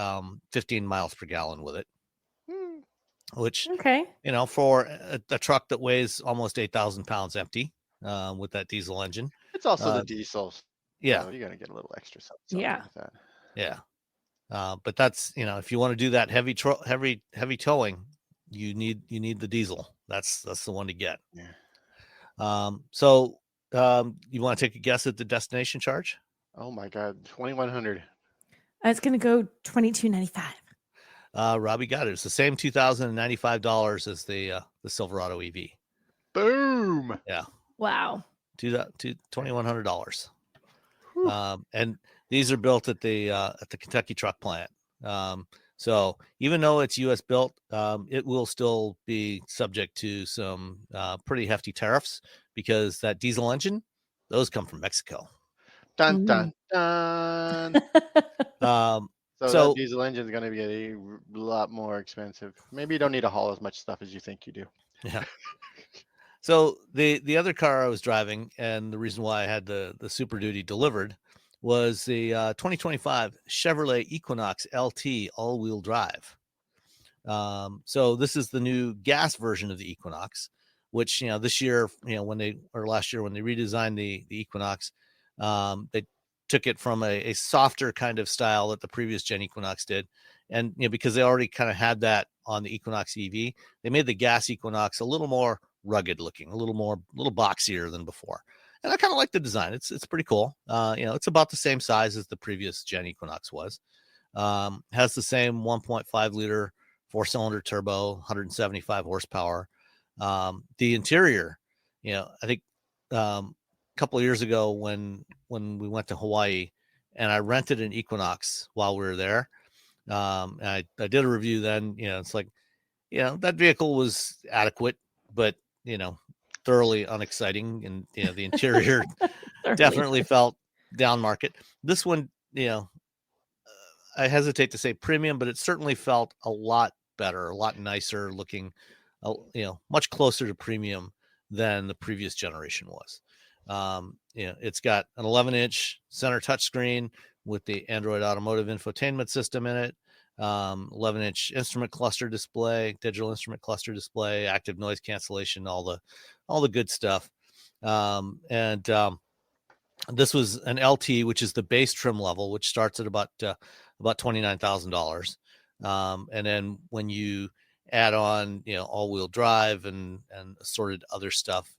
15 miles per gallon with it. which, Okay. for a truck that weighs almost 8,000 pounds empty with that diesel engine. It's also the diesel. Yeah. So you're going to get a little extra something Yeah. with that. Yeah. But that's, if you want to do that heavy towing, you need the diesel. That's the one to get. Yeah. So you want to take a guess at the destination charge? Oh my God, 2,100. It's going to go $2,295. Robbie got it. It's the same $2,095 as the Silverado EV. Boom. Yeah. Wow. $2,100. And these are built at the Kentucky truck plant. So even though it's U.S. built, it will still be subject to some pretty hefty tariffs because that diesel engine, those come from Mexico. Dun, dun, dun. So that diesel engine is going to be a lot more expensive. Maybe you don't need to haul as much stuff as you think you do. Yeah. So the other car I was driving, and the reason why I had the Super Duty delivered, was the 2025 Chevrolet Equinox LT all-wheel drive. So this is the new gas version of the Equinox, which this year, last year when they redesigned the Equinox, they took it from a softer kind of style that the previous gen Equinox did, and because they already kind of had that on the Equinox EV, they made the gas Equinox a little more rugged looking, a little boxier than before. And I kind of like the design. It's pretty cool. It's about the same size as the previous gen Equinox was. Has the same 1.5 liter 4-cylinder turbo, 175 horsepower. The interior, I think a couple of years ago when we went to Hawaii, and I rented an Equinox while we were there. And I did a review then. It's like, that vehicle was adequate, but thoroughly unexciting, and the interior definitely felt down market. This one, I hesitate to say premium, but it certainly felt a lot better, a lot nicer looking, much closer to premium than the previous generation was. It's got an 11-inch center touchscreen with the Android Automotive infotainment system in it. 11-inch instrument cluster display, digital instrument cluster display, active noise cancellation, all the good stuff. This was an LT, which is the base trim level, which starts at about $29,000. And then when you add on, all-wheel drive and assorted other stuff,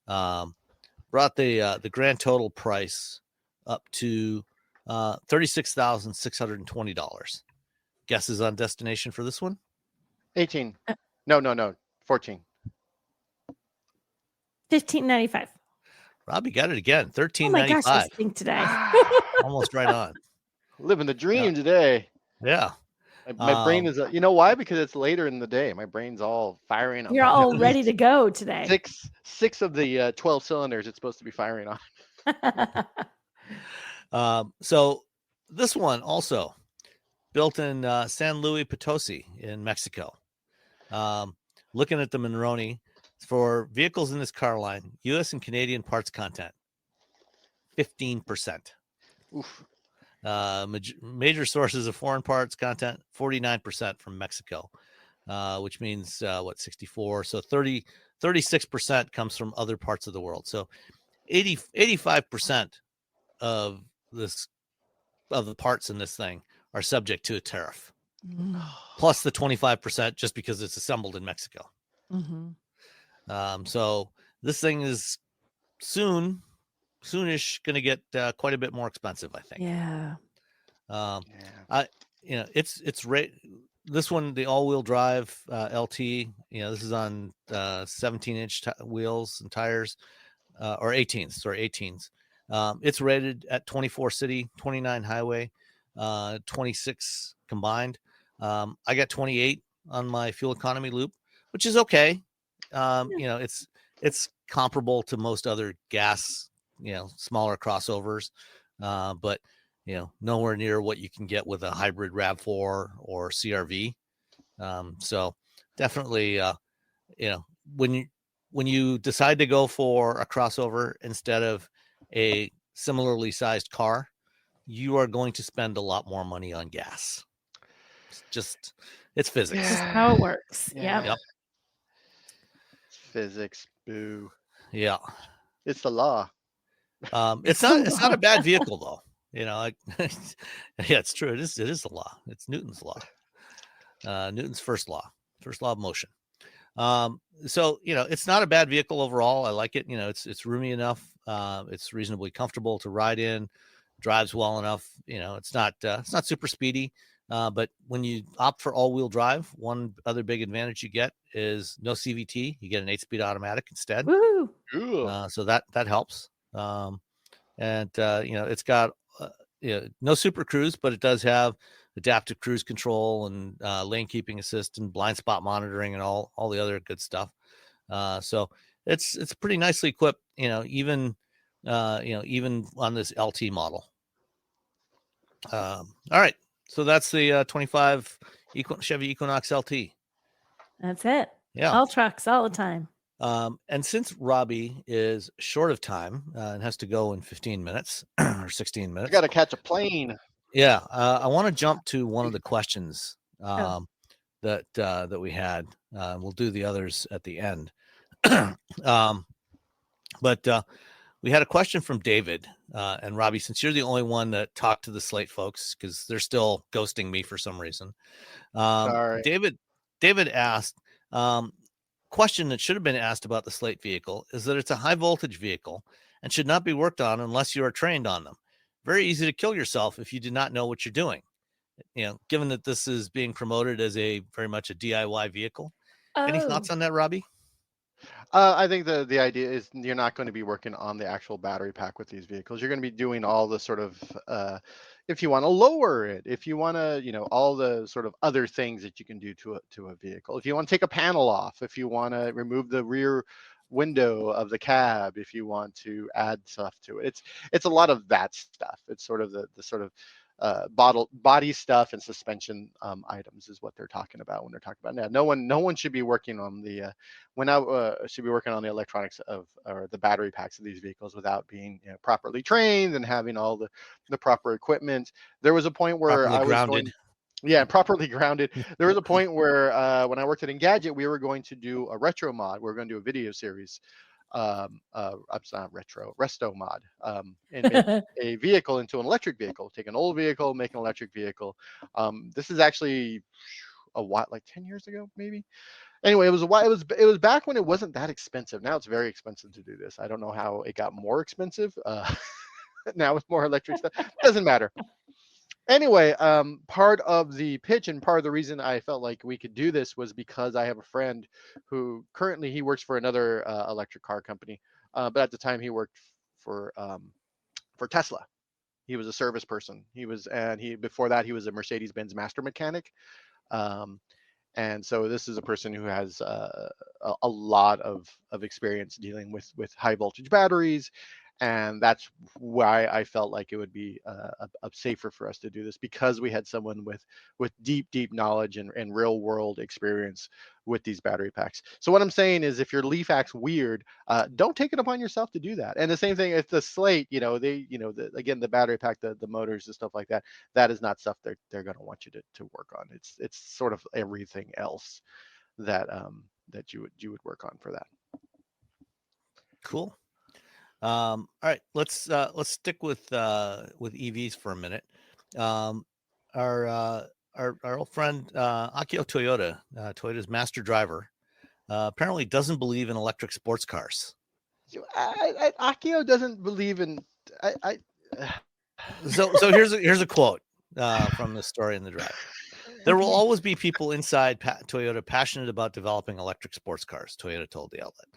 brought the grand total price up to $36,620. Guesses on destination for this one? 18. No. 14. $1,595. Robbie got it again. $13.95. Oh my gosh, I stink today. Almost right on. Living the dream today. Yeah. My brain is, why? Because it's later in the day. My brain's all firing on. You're all ready to go today. Six of the 12 cylinders it's supposed to be firing on. So this one also built in San Luis Potosi in Mexico. Looking at the Monroney, for vehicles in this car line, U.S. and Canadian parts content, 15%. Oof. Major sources of foreign parts content, 49% from Mexico, which means 64. So 36% comes from other parts of the world. So 85% of the parts in this thing are subject to a tariff, plus the 25% just because it's assembled in Mexico. Mm-hmm. So this thing is soonish going to get quite a bit more expensive, I think. Yeah. It's this one, the all-wheel drive LT. This is on 17-inch wheels and tires, or 18s. Sorry, 18s. It's rated at 24 city, 29 highway, 26 combined. I got 28 on my fuel economy loop, which is okay. It's comparable to most other gas, smaller crossovers, but nowhere near what you can get with a hybrid RAV4 or CRV. So definitely, when you decide to go for a crossover instead of a similarly sized car, you are going to spend a lot more money on gas. Just It's physics. This is how it works. Yeah. Yep. It's physics. Boo. Yeah. It's the law. It's not a bad vehicle though. Yeah, it's true. It is the law. It's Newton's law. Newton's first law of motion. So it's not a bad vehicle overall. I like it. It's roomy enough. It's reasonably comfortable to ride in, drives well enough. It's not super speedy. But when you opt for all-wheel drive, one other big advantage you get is no CVT. You get an 8-speed automatic instead. Woo! So that helps. It's got no Super Cruise, but it does have adaptive cruise control and lane keeping assist and blind spot monitoring and all the other good stuff. So it's pretty nicely equipped. Even on this LT model. All right, so that's the 25 Chevy Equinox LT. That's it. Yeah, all trucks all the time. And since Robbie is short of time and has to go in 15 minutes or 16 minutes, I got to catch a plane. Yeah, I want to jump to one of the questions that we had. We'll do the others at the end. But we had a question from David and Robbie. Since you're the only one that talked to the Slate folks, because they're still ghosting me for some reason. Sorry. David asked. Question that should have been asked about the Slate vehicle is that it's a high voltage vehicle and should not be worked on unless you are trained on them. Very easy to kill yourself if you do not know what you're doing. Given that this is being promoted as very much a DIY vehicle. Any thoughts on that, Robbie? I think the idea is you're not going to be working on the actual battery pack with these vehicles. You're going to be doing all the sort of, if you want to lower it, if you want to, all the sort of other things that you can do to a vehicle. If you want to take a panel off, if you want to remove the rear window of the cab, if you want to add stuff to it, it's a lot of that stuff. It's sort of the sort of body stuff and suspension items is what they're talking about when they're talking about. Now, no one should be working on the should be working on the electronics or the battery packs of these vehicles without being properly trained and having all the proper equipment. There was a point where properly grounded. Properly grounded. There was a point where when I worked at Engadget, we were going to do a retro mod. We were going to do a video series. I'm not resto mod, and make a vehicle into an electric vehicle. Take an old vehicle, make an electric vehicle. This is actually like 10 years ago, maybe. Anyway, it was back when it wasn't that expensive. Now it's very expensive to do this. I don't know how it got more expensive. Now with more electric stuff, doesn't matter. Anyway, part of the pitch and part of the reason I felt like we could do this was because I have a friend who currently he works for another electric car company, but at the time he worked for Tesla. He was a service person. Before that he was a Mercedes-Benz master mechanic, and so this is a person who has a lot of experience dealing with high voltage batteries. And that's why I felt like it would be safer for us to do this, because we had someone with deep knowledge and real world experience with these battery packs. So what I'm saying is, if your Leaf acts weird, don't take it upon yourself to do that. And the same thing if the Slate, again, the battery pack, the motors and stuff like that, that is not stuff they're going to want you to work on. It's sort of everything else that you would work on for that. Cool. All right, let's stick with EVs for a minute. Our old friend Akio Toyoda, Toyota's master driver, apparently doesn't believe in electric sports cars. Akio doesn't believe in. So here's a quote from the story in the drive. There will always be people inside Toyota passionate about developing electric sports cars, Toyota told the outlet.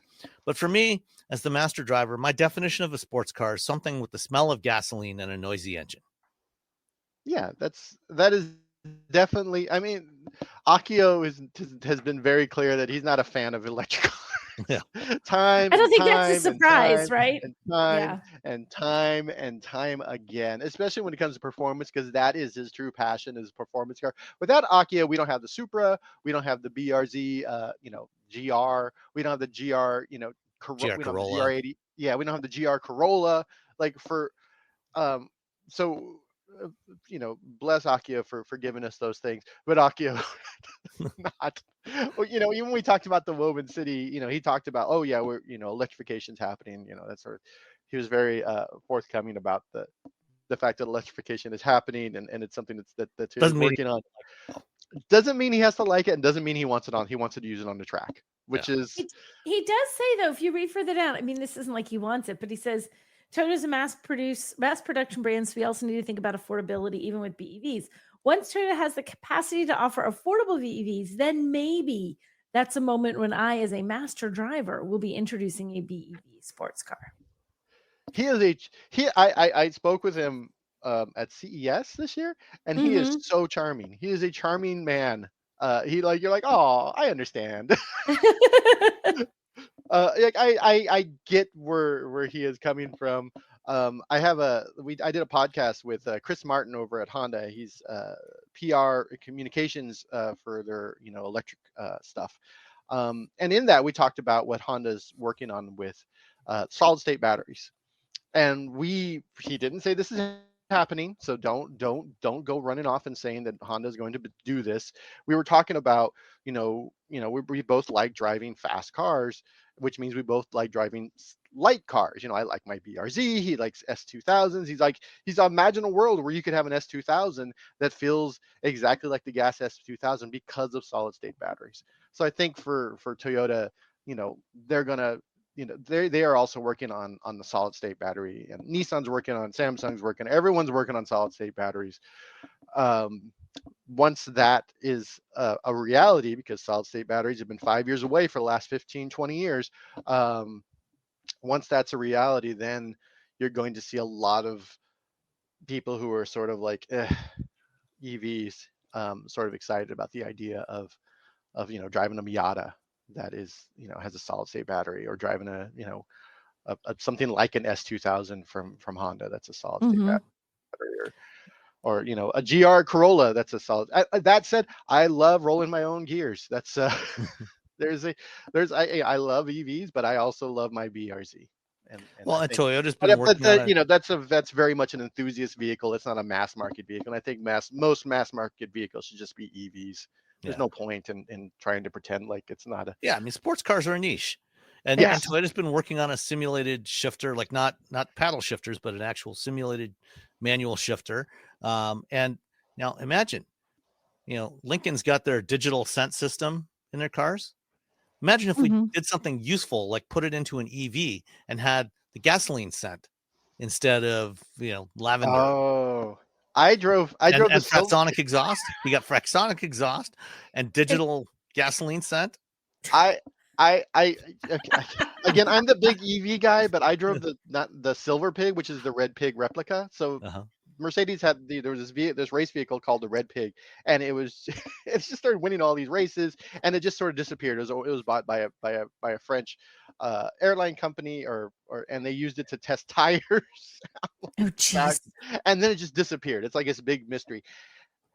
But for me, as the master driver, my definition of a sports car is something with the smell of gasoline and a noisy engine. Yeah, that is definitely. I mean, Akio has been very clear that he's not a fan of electric cars. Yeah. I don't think that's a surprise, right? And time again, especially when it comes to performance, because that is his true passion, is performance car. Without Akio, we don't have the Supra, we don't have the BRZ, GR, we don't have the GR, GR Corolla. GR80. Yeah, we don't have the GR Corolla. Like so bless Akio for giving us those things, but Akio not. Well, even when we talked about the Woven City, he talked about, oh yeah, we're, electrification's happening, that sort of. He was very forthcoming about the fact that electrification is happening, and it's something that he's Doesn't mean working on. Doesn't mean he has to like it, and doesn't mean he wants to use it on the track, which is. He does say, though, if you read further down, I mean, this isn't like he wants it, but he says Toyota's a mass production brand, so we also need to think about affordability, even with BEVs. Once Toyota has the capacity to offer affordable BEVs, then maybe that's a moment when I, as a master driver, will be introducing a BEV sports car. I spoke with him at CES this year, and he is so charming. He is a charming man. You're like, oh, I understand. I get where he is coming from. I did a podcast with Chris Martin over at Honda. He's PR communications for their electric stuff. And in that we talked about what Honda's working on with solid state batteries. And he didn't say this is happening, so don't go running off and saying that Honda is going to do this. We were talking about, we both like driving fast cars, which means we both like driving light cars. I like my BRZ. He likes S2000s. He's imagine a world where you could have an S2000 that feels exactly like the gas S2000 because of solid state batteries. So I think for Toyota, they're gonna. They are also working on the solid state battery, and Nissan's working on, Samsung's working, everyone's working on solid state batteries. Once that is a reality, because solid state batteries have been 5 years away for the last 15, 20 years. Once that's a reality, then you're going to see a lot of people who are sort of like EVs, sort of excited about the idea of driving a Miata that is, has a solid state battery, or driving a something like an S2000 from Honda that's a solid state battery, or a GR Corolla that's a solid. That said, I love rolling my own gears. That's I love EVs, but I also love my BRZ. And Toyota's been working on it. That's very much an enthusiast vehicle. It's not a mass market vehicle. And I think most mass market vehicles should just be EVs. There's no point in trying to pretend like it's not a. Yeah, I mean, sports cars are a niche, and Toyota's been working on a simulated shifter, like not paddle shifters, but an actual simulated manual shifter. And now imagine, Lincoln's got their digital scent system in their cars. Imagine if we did something useful, like put it into an EV and had the gasoline scent instead of lavender. Oh. I drove the Fraxonic exhaust. You got Fraxonic exhaust and digital gasoline scent. Again, I'm the big EV guy, but I drove the Silver Pig, which is the Red Pig replica. So Mercedes had there was this race vehicle called the Red Pig, and it just started winning all these races, and it just sort of disappeared. It was bought by a French airline company, and they used it to test tires. Oh, jeez. And then it just disappeared. It's like this big mystery.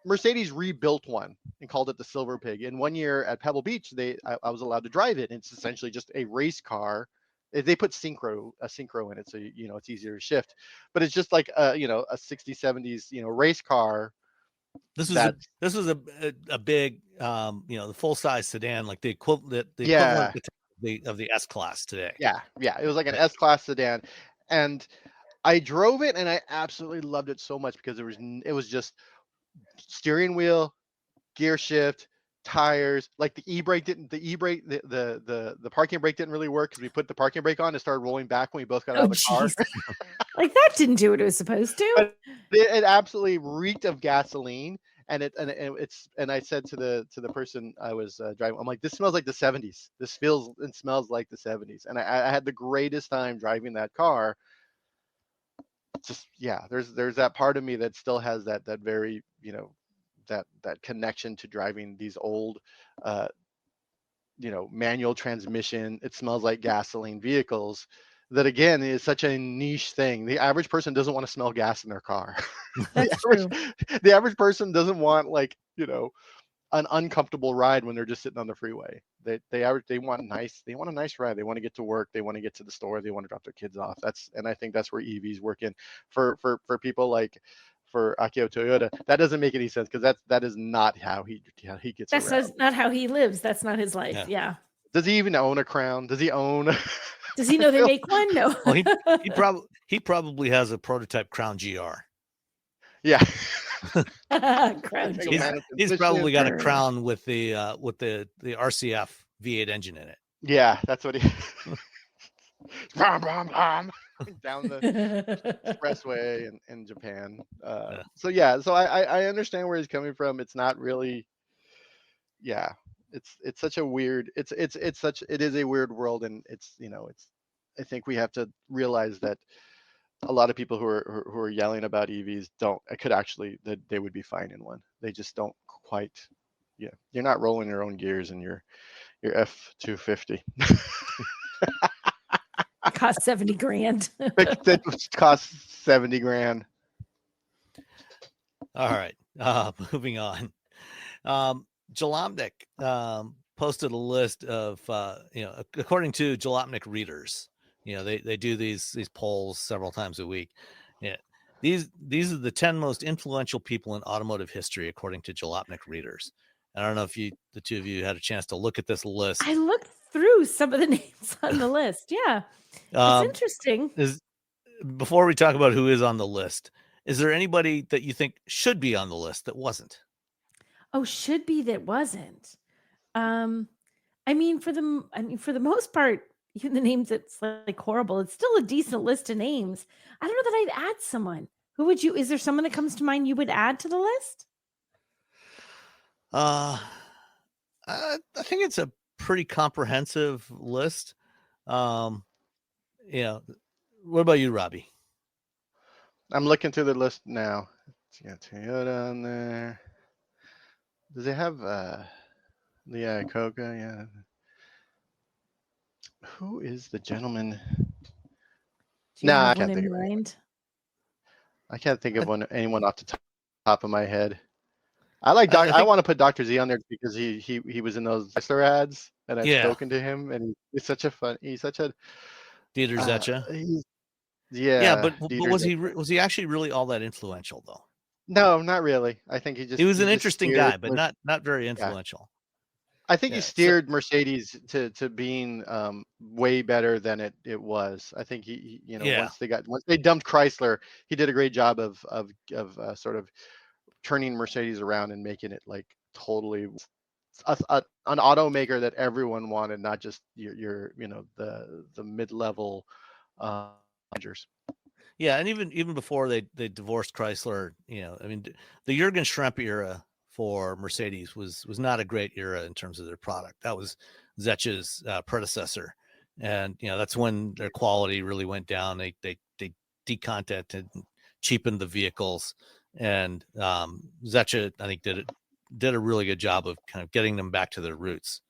Mercedes rebuilt one and called it the Silver Pig. And 1 year at Pebble Beach, I was allowed to drive it. And it's essentially just a race car. They put a synchro in it, so it's easier to shift. But it's just like a 60s, 70s race car. This was a big the full size sedan, like the equivalent of the S Class today. Yeah, it was like an S Class sedan, and I drove it and I absolutely loved it so much because it was just steering wheel, gear shift, tires. Like the parking brake didn't really work because we put the parking brake on and started rolling back when we both got out of the car. Like that didn't do what it was supposed to. But it absolutely reeked of gasoline. And I said to the person I was driving, I'm like, this smells like the 70s. This feels and smells like the 70s. And I had the greatest time driving that car. Just there's that part of me that still has that very that connection to driving these old manual transmission, it smells like gasoline vehicles. That again is such a niche thing. The average person doesn't want to smell gas in their car. The average person doesn't want an uncomfortable ride when they're just sitting on the freeway. They want a nice ride. They want to get to work. They want to get to the store. They want to drop their kids off. And I think that's where EVs work in for people like for Akio Toyoda. That doesn't make any sense because that is not how he gets That's around. not how he lives. That's not his life. Yeah. Does he even own a Crown? Does he own? Does he know they make one? No. Well, he probably has a prototype Crown GR. Yeah. Crown He's probably got a Crown with the RCF V8 engine in it. Yeah, that's what he. Down the expressway in Japan. So I understand where he's coming from. It's not really. Yeah, it's such a weird. It is a weird world, and it's I think we have to realize that a lot of people who are yelling about EVs could actually that they would be fine in one. They just don't quite. Yeah, you're not rolling your own gears in your F250. Cost 70 grand. That costs 70 grand. All right, moving on. Jalopnik posted a list of according to Jalopnik readers, they do these polls several times a week. Yeah, these are the 10 most influential people in automotive history according to Jalopnik readers. I don't know if the two of you had a chance to look at this list. I looked through some of the names on the list. Yeah, it's interesting. Before we talk about who is on the list, is there anybody that you think should be on the list that wasn't? Oh, should be that wasn't. I mean, for the most part, even the names that's like horrible, it's still a decent list of names. I don't know that I'd add someone. Who would you? Is there someone that comes to mind you would add to the list? I think it's a pretty comprehensive list. What about you, Robbie? I'm looking through the list now. It's got Toyota on there. Does it have the Ioniq? Yeah. Who is the gentleman? I can't think of it. I can't think of anyone off the top of my head. I like I want to put Dr. Z on there because he was in those Chrysler ads, and I've spoken to him, and he's such a Dieter Zetsche. But was he actually really all that influential though? No, not really. I think he was an interesting guy, but not very influential. I think he steered Mercedes to being way better than it was. I think he once they dumped Chrysler, he did a great job of sort of turning Mercedes around and making it like totally an automaker that everyone wanted, not just your the mid-level managers. Yeah, and even before they divorced Chrysler, I mean, the Jürgen Schremp era for Mercedes was not a great era in terms of their product. That was Zetsche's predecessor, and that's when their quality really went down. They decontented, cheapened the vehicles, and Zetsche, I think, did a really good job of kind of getting them back to their roots.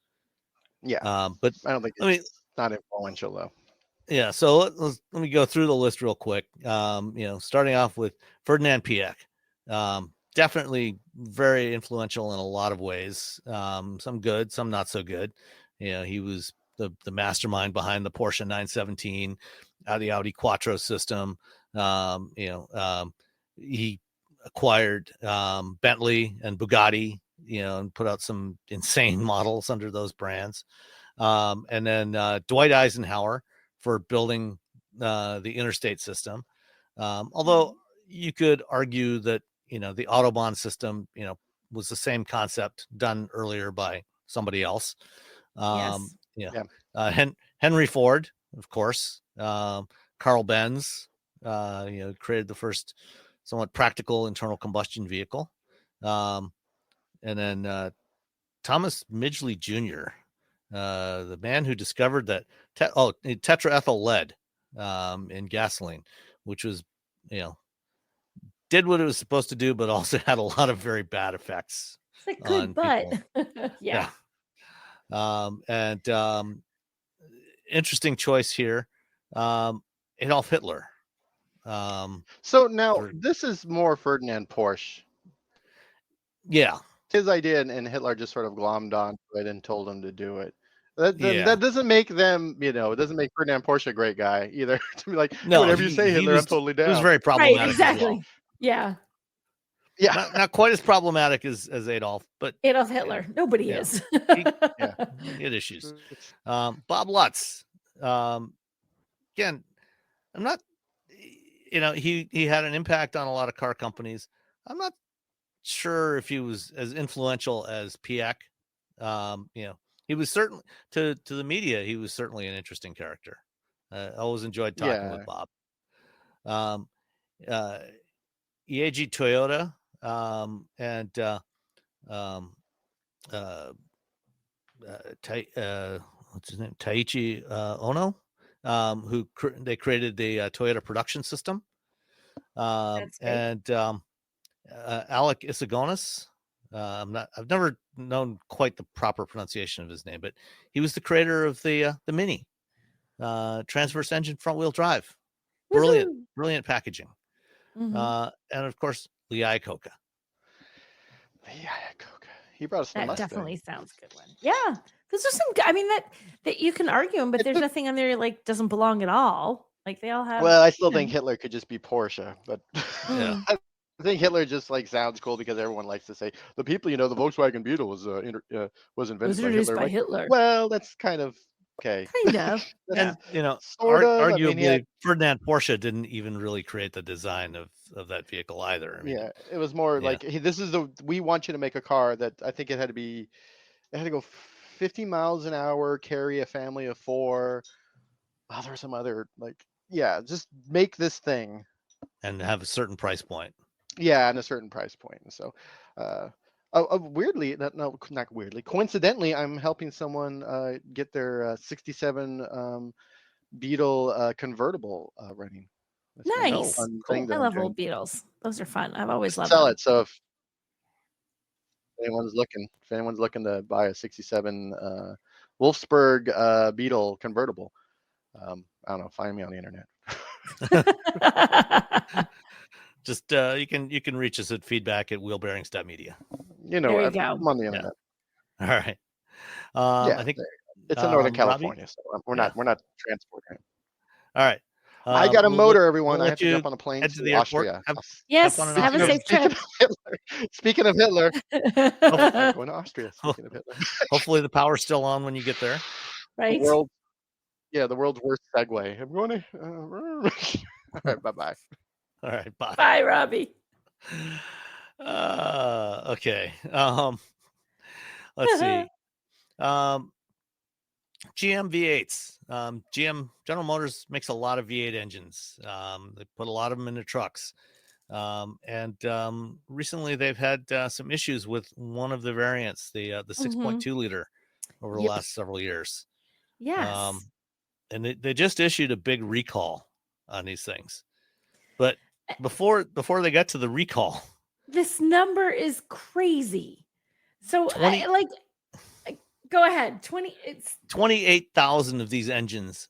Yeah, but I don't think it's not influential though. Yeah, so let me go through the list real quick. Starting off with Ferdinand Piëch. Definitely very influential in a lot of ways. Some good, some not so good. He was the mastermind behind the Porsche 917, the Audi Quattro system. He acquired Bentley and Bugatti, and put out some insane models under those brands. And then Dwight Eisenhower for building the interstate system. Although you could argue that, the Autobahn system, was the same concept done earlier by somebody else. Henry Ford, of course, Carl Benz, created the first somewhat practical internal combustion vehicle. And then Thomas Midgley Jr., the man who discovered that tetraethyl lead in gasoline, which was, did what it was supposed to do, but also had a lot of very bad effects. It's a good butt. Yeah. And interesting choice here, Adolf Hitler. So now this is more Ferdinand Porsche. Yeah. His idea, and Hitler just sort of glommed onto it and told him to do it. That doesn't make them, it doesn't make Ferdinand Porsche a great guy either. To be like, whatever you say, Hitler, I'm totally down. It was very problematic. Right, exactly. Well. Yeah. Yeah. not quite as problematic as Adolf, but Adolf Hitler. Nobody yeah. is. he Yeah. had issues. Bob Lutz. Again, I'm not. He had an impact on a lot of car companies. I'm not sure if he was as influential as Piak. He was certainly to the media. He was certainly an interesting character. I always enjoyed talking with Bob. Eiji Toyota and what's his name? Taiichi Ono, they created the Toyota production system. And Alec Isagonis. I've never known quite the proper pronunciation of his name, but he was the creator of the Mini transverse engine front wheel drive. Brilliant packaging. And of course, Lee Iacocca. He brought us the That Mustang. definitely sounds a good one. Yeah, because there's some. I mean, that you can argue them, but there's nothing on there like doesn't belong at all. Like they all have. Well, I still think Hitler could just be Porsche, but Yeah. I think Hitler just like sounds cool because everyone likes to say the people, the Volkswagen Beetle was invented by Hitler. Well, that's kind of okay. Kind of. And sort of. arguably, Ferdinand Porsche didn't even really create the design of that vehicle either. I mean, it was more like, hey, we want you to make a car that I think it had to go 50 miles an hour, carry a family of 4. Oh, there were some other just make this thing and have a certain price point. Yeah, and a certain price point. And so, weirdly, not weirdly, coincidentally, I'm helping someone get their 67 Beetle convertible running. Nice. Cool. I love old Beetles. Those are fun. I've always loved sell them. it. So if anyone's looking to buy a 67 Wolfsburg Beetle convertible, I don't know, find me on the internet. Just you can reach us at feedback@wheelbearings.media. There you go. I'm on the internet. All right. I think it's in Northern California, so we're not transporting it. All right. I got a motor, everyone. I have to jump on a plane to Austria. Have a safe trip. Speaking of Hitler, I'm going to Austria. Speaking of Hitler, hopefully the power's still on when you get there. Right. The world's worst segue. I'm going to. All right. Bye-bye. All right. Bye. Bye, Robbie. Okay. Let's see. GM V8s. General Motors makes a lot of V8 engines. They put a lot of them into trucks. And recently they've had some issues with one of the variants, the 6.2 liter, over the last several years. Yes. And they just issued a big recall on these things. But before they got to the recall, this number is crazy. So go ahead. 28,000 of these engines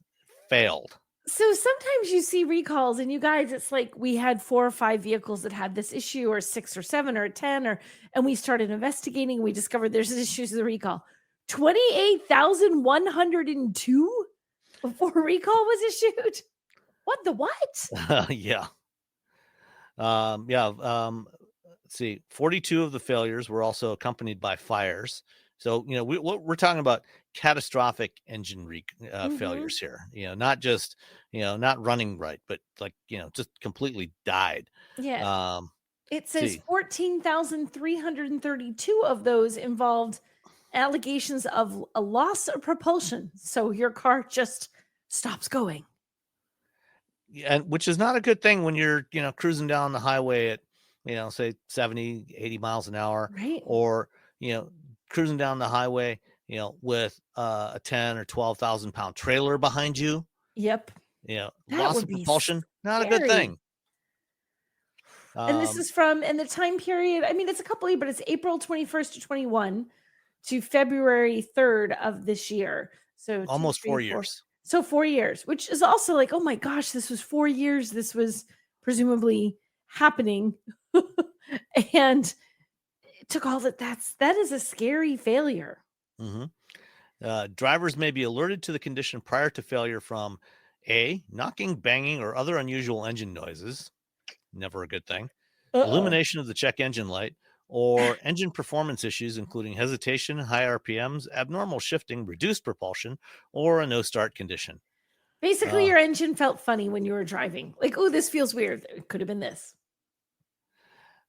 failed. So sometimes you see recalls, and you guys, it's like we had 4 or 5 vehicles that had this issue, or 6 or 7 or 10, and we started investigating. We discovered there's issues with the recall. 28,102 before recall was issued. What the what? Yeah. Let's see. 42 of the failures were also accompanied by fires. So, we're talking about catastrophic engine failures here, not just, not running right, but just completely died. Yeah. It says 14,332 of those involved allegations of a loss of propulsion. So your car just stops going. And which is not a good thing when you're, cruising down the highway at, say 70, 80 miles an hour, right? Or, cruising down the highway, with a 10 or 12,000 pound trailer behind you. Yep. Loss of propulsion, not a good thing. And this is in the time period. I mean, it's a couple of, but it's April 21st to 21 to February 3rd of this year. So almost 4 years. So 4 years, which is also like, oh my gosh, this was 4 years. This was presumably happening. And it took all that is a scary failure. Mm-hmm. Drivers may be alerted to the condition prior to failure from A, knocking, banging, or other unusual engine noises. Never a good thing. illumination of the check engine light, or engine performance issues, including hesitation, high RPMs, abnormal shifting, reduced propulsion, or a no start condition. Basically, your engine felt funny when you were driving. Like, oh, this feels weird. It could have been this.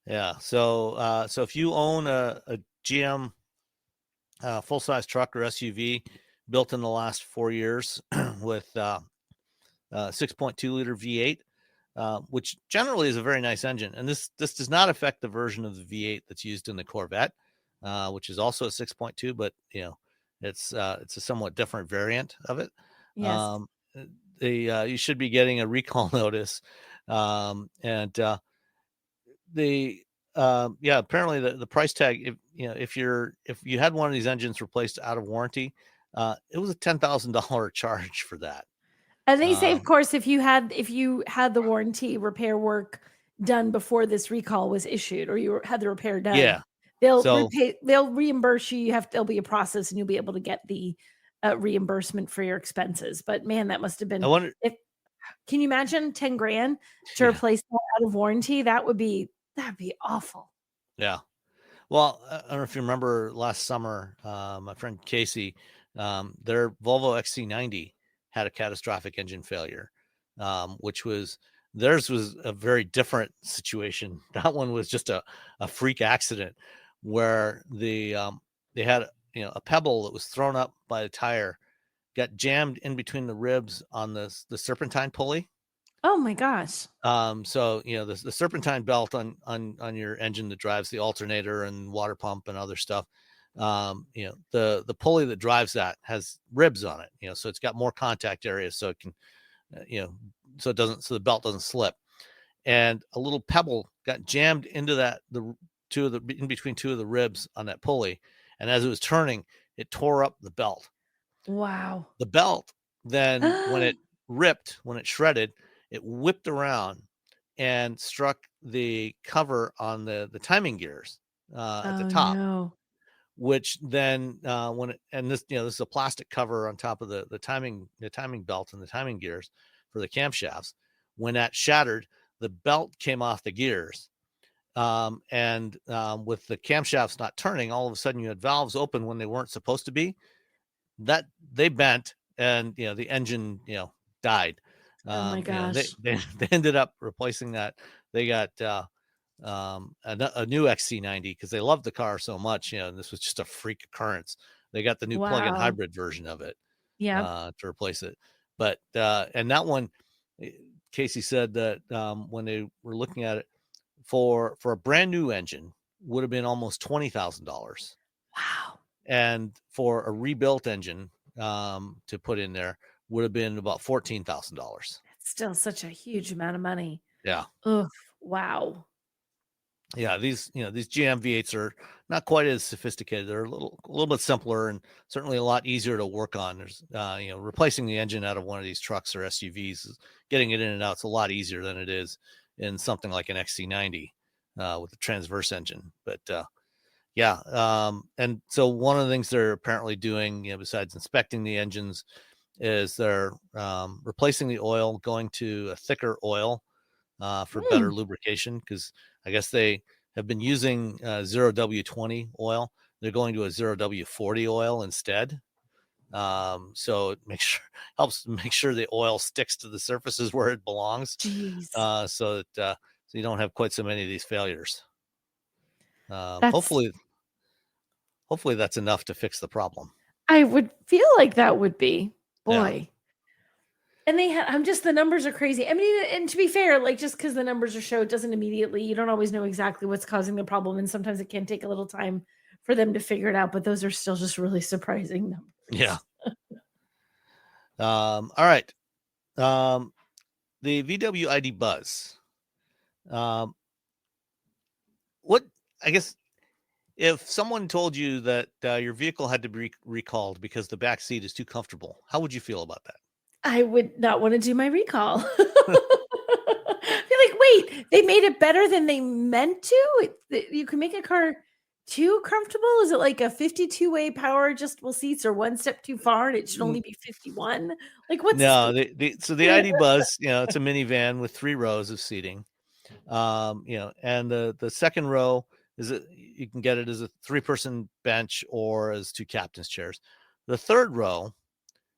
Yeah. So if you own a GM full-size truck or SUV built in the last 4 years with 6.2 liter V8, which generally is a very nice engine, and this does not affect the version of the V8 that's used in the Corvette, which is also a 6.2, but it's a somewhat different variant of it. Yes. You should be getting a recall notice, and apparently the price tag, if you had one of these engines replaced out of warranty, it was a $10,000 charge for that. And they say, of course, if you had the warranty repair work done before this recall was issued, or you had the repair done, they'll reimburse you. There'll be a process, and you'll be able to get the reimbursement for your expenses. But man, that must have been. I wonder. Can you imagine $10,000 to replace that out of warranty? That'd be awful. Yeah. Well, I don't know if you remember last summer, my friend Casey, their Volvo XC90 had a catastrophic engine failure, which theirs was a very different situation. That one was just a freak accident where they had a pebble that was thrown up by a tire, got jammed in between the ribs on the serpentine pulley. Oh my gosh. So the serpentine belt on your engine that drives the alternator and water pump and other stuff, the pulley that drives that has ribs on it, so it's got more contact areas, so it can so the belt doesn't slip, and a little pebble got jammed into in between two of the ribs on that pulley, and as it was turning, it tore up the belt. Wow. The belt then when it shredded, it whipped around and struck the cover on the timing gears at the top. No. Which then this is a plastic cover on top of the timing belt and the timing gears for the camshafts. When that shattered, the belt came off the gears, and with the camshafts not turning, all of a sudden you had valves open when they weren't supposed to be. That they bent, and the engine died. Oh my gosh. They ended up replacing that. They got a new XC90 because they loved the car so much, and this was just a freak occurrence. They got the new plug-in hybrid version of it, to replace it. But and that one, Casey said that when they were looking at it for a brand new engine, would have been almost $20,000. Wow. And for a rebuilt engine to put in there would have been about $14,000. It's still such a huge amount of money. Yeah. Ugh. Wow. Yeah, these GM V8s are not quite as sophisticated. They're a little bit simpler and certainly a lot easier to work on. There's replacing the engine out of one of these trucks or SUVs, getting it in and out, it's a lot easier than it is in something like an XC90 with the transverse engine. But and so one of the things they're apparently doing, besides inspecting the engines, is they're replacing the oil, going to a thicker oil for better lubrication, because I guess they have been using 0W20 oil. They're going to a 0W40 oil instead. So it helps make sure the oil sticks to the surfaces where it belongs. Jeez. So that so you don't have quite so many of these failures. Hopefully that's enough to fix the problem. I would feel like that would be. Boy. Yeah. And the numbers are crazy. I mean, and to be fair, like, just because the numbers are showed doesn't immediately, you don't always know exactly what's causing the problem. And sometimes it can take a little time for them to figure it out, but those are still just really surprising numbers. Yeah. All right. The VW ID Buzz. I guess if someone told you that your vehicle had to be recalled because the back seat is too comfortable, how would you feel about that? I would not want to do my recall. Be like, wait, they made it better than they meant to? You can make a car too comfortable? Is it like a 52-way power adjustable seats, or one step too far and it should only be 51? Like, what's no? So the ID Buzz, it's a minivan with 3 rows of seating. And the second row you can get it as a 3-person bench or as 2 captain's chairs. The third row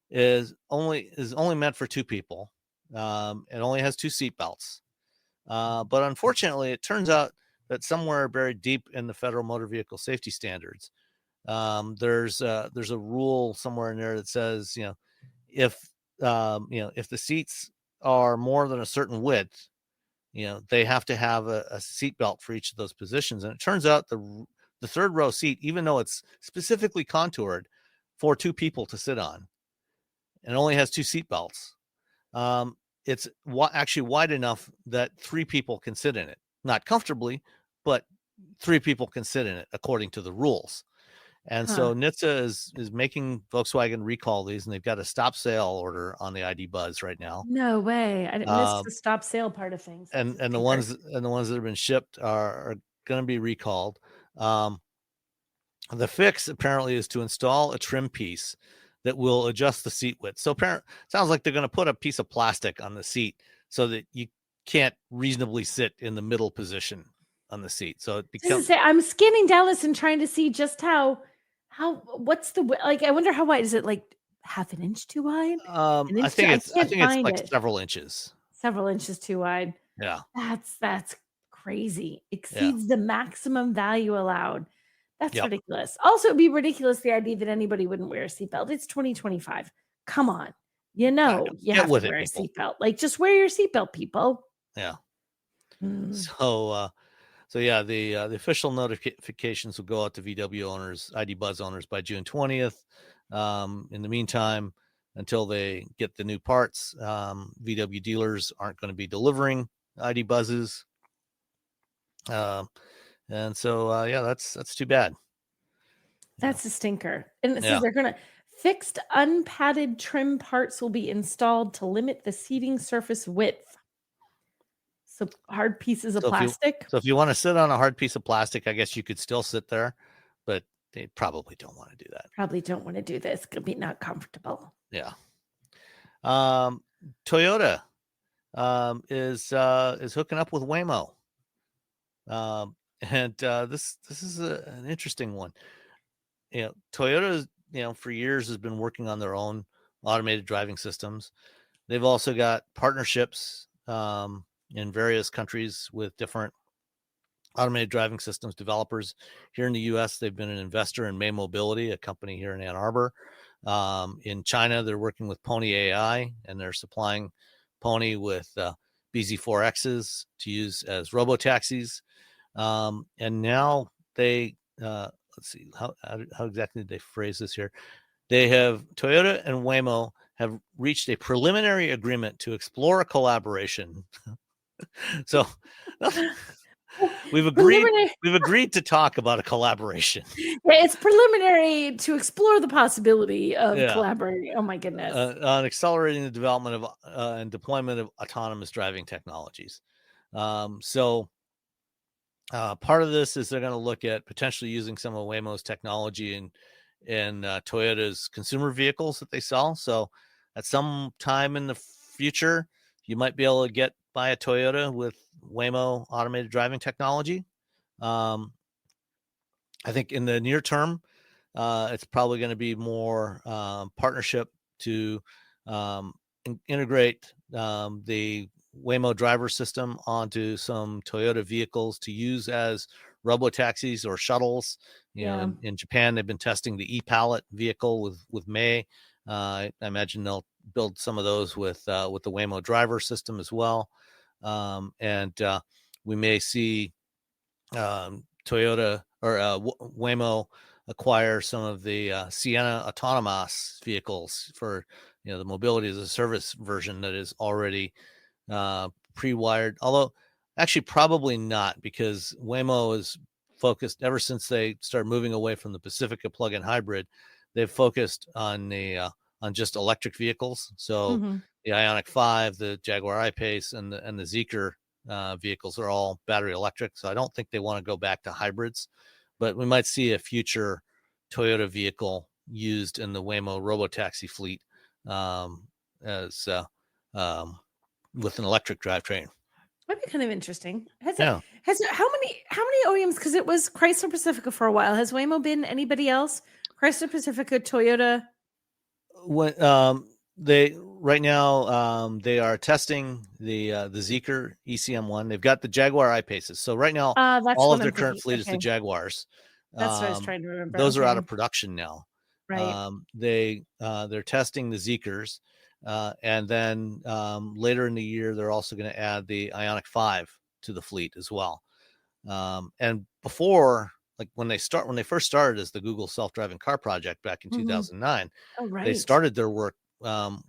is only meant for 2 people. It only has 2 seat belts. But unfortunately, it turns out that somewhere buried deep in the federal motor vehicle safety standards, there's a rule somewhere in there that says, if the seats are more than a certain width, they have to have a seat belt for each of those positions. And it turns out the third row seat, even though it's specifically contoured for 2 people to sit on, and only has 2 seat belts, it's actually wide enough that 3 people can sit in it, not comfortably, but 3 people can sit in it according to the rules. And so NHTSA is making Volkswagen recall these, and they've got a stop sale order on the ID Buzz right now. No way. I missed the stop sale part of things. And the ones that have been shipped are going to be recalled. The fix apparently is to install a trim piece that will adjust the seat width. So sounds like they're going to put a piece of plastic on the seat so that you can't reasonably sit in the middle position on the seat. So it becomes. I'm scanning down this and trying to see just what's the, like, I wonder how wide is it, like half an inch too wide? I think it's like several inches. Several inches too wide. Yeah. That's crazy. Exceeds the maximum value allowed. That's ridiculous. Also, it'd be ridiculous, the idea that anybody wouldn't wear a seatbelt. It's 2025. Come on. You have to wear a seatbelt. Like, just wear your seatbelt, people. Yeah. So the official notifications will go out to VW owners, ID Buzz owners by June 20th. In the meantime, until they get the new parts, VW dealers aren't going to be delivering ID Buzzes. And so, that's too bad. That's a stinker. And it says they're going to fixed unpadded trim parts will be installed to limit the seating surface width. So hard pieces of plastic. If you want to sit on a hard piece of plastic, I guess you could still sit there, but they probably don't want to do that. Probably don't want to do this. It's going to be not comfortable. Yeah. Toyota is hooking up with Waymo. And this is an interesting one. Toyota, for years has been working on their own automated driving systems. They've also got partnerships in various countries with different automated driving systems developers. Here in the U.S., they've been an investor in May Mobility, a company here in Ann Arbor. In China, they're working with Pony AI, and they're supplying Pony with BZ4Xs to use as robo-taxis. And now they, let's see, how exactly did they phrase this here? Toyota and Waymo have reached a preliminary agreement to explore a collaboration. So we've agreed to talk about a collaboration. Yeah, it's preliminary to explore the possibility of collaborating. Oh my goodness. On accelerating the development of and deployment of autonomous driving technologies. So part of this is they're going to look at potentially using some of Waymo's technology in Toyota's consumer vehicles that they sell. So at some time in the future, you might be able to buy a Toyota with Waymo automated driving technology. I think in the near term, it's probably going to be more partnership to integrate the Waymo driver system onto some Toyota vehicles to use as robo-taxis or shuttles. In Japan, they've been testing the e-Pallet vehicle with May. I imagine they'll build some of those with the Waymo driver system as well. And we may see Toyota or Waymo acquire some of the Sienna autonomous vehicles for the mobility as a service version that is already pre-wired. Although actually probably not, because Waymo is focused ever since they started moving away from the Pacifica plug-in hybrid. They've focused on just electric vehicles. So the Ioniq 5, the Jaguar I-Pace, and the Zeekr vehicles are all battery electric. So I don't think they want to go back to hybrids, but we might see a future Toyota vehicle used in the Waymo robotaxi fleet as with an electric drivetrain. That'd be kind of interesting. Yeah. How many OEMs? Because it was Chrysler Pacifica for a while. Has Waymo been anybody else? Chrysler Pacifica, Toyota. When they right now they are testing the Zeekr ECM1. They've got the Jaguar I-Paces. So right now That's all what of I'm their current thinking. fleet is the Okay, Jaguars. that's what I was trying to remember. Those are out Okay, of production now. right. They're testing the Zeekrs, and then later in the year they're also going to add the Ioniq 5 to the fleet as well. And before, like when they first started as the Google self-driving car project back in 2009, Oh, right. they started their work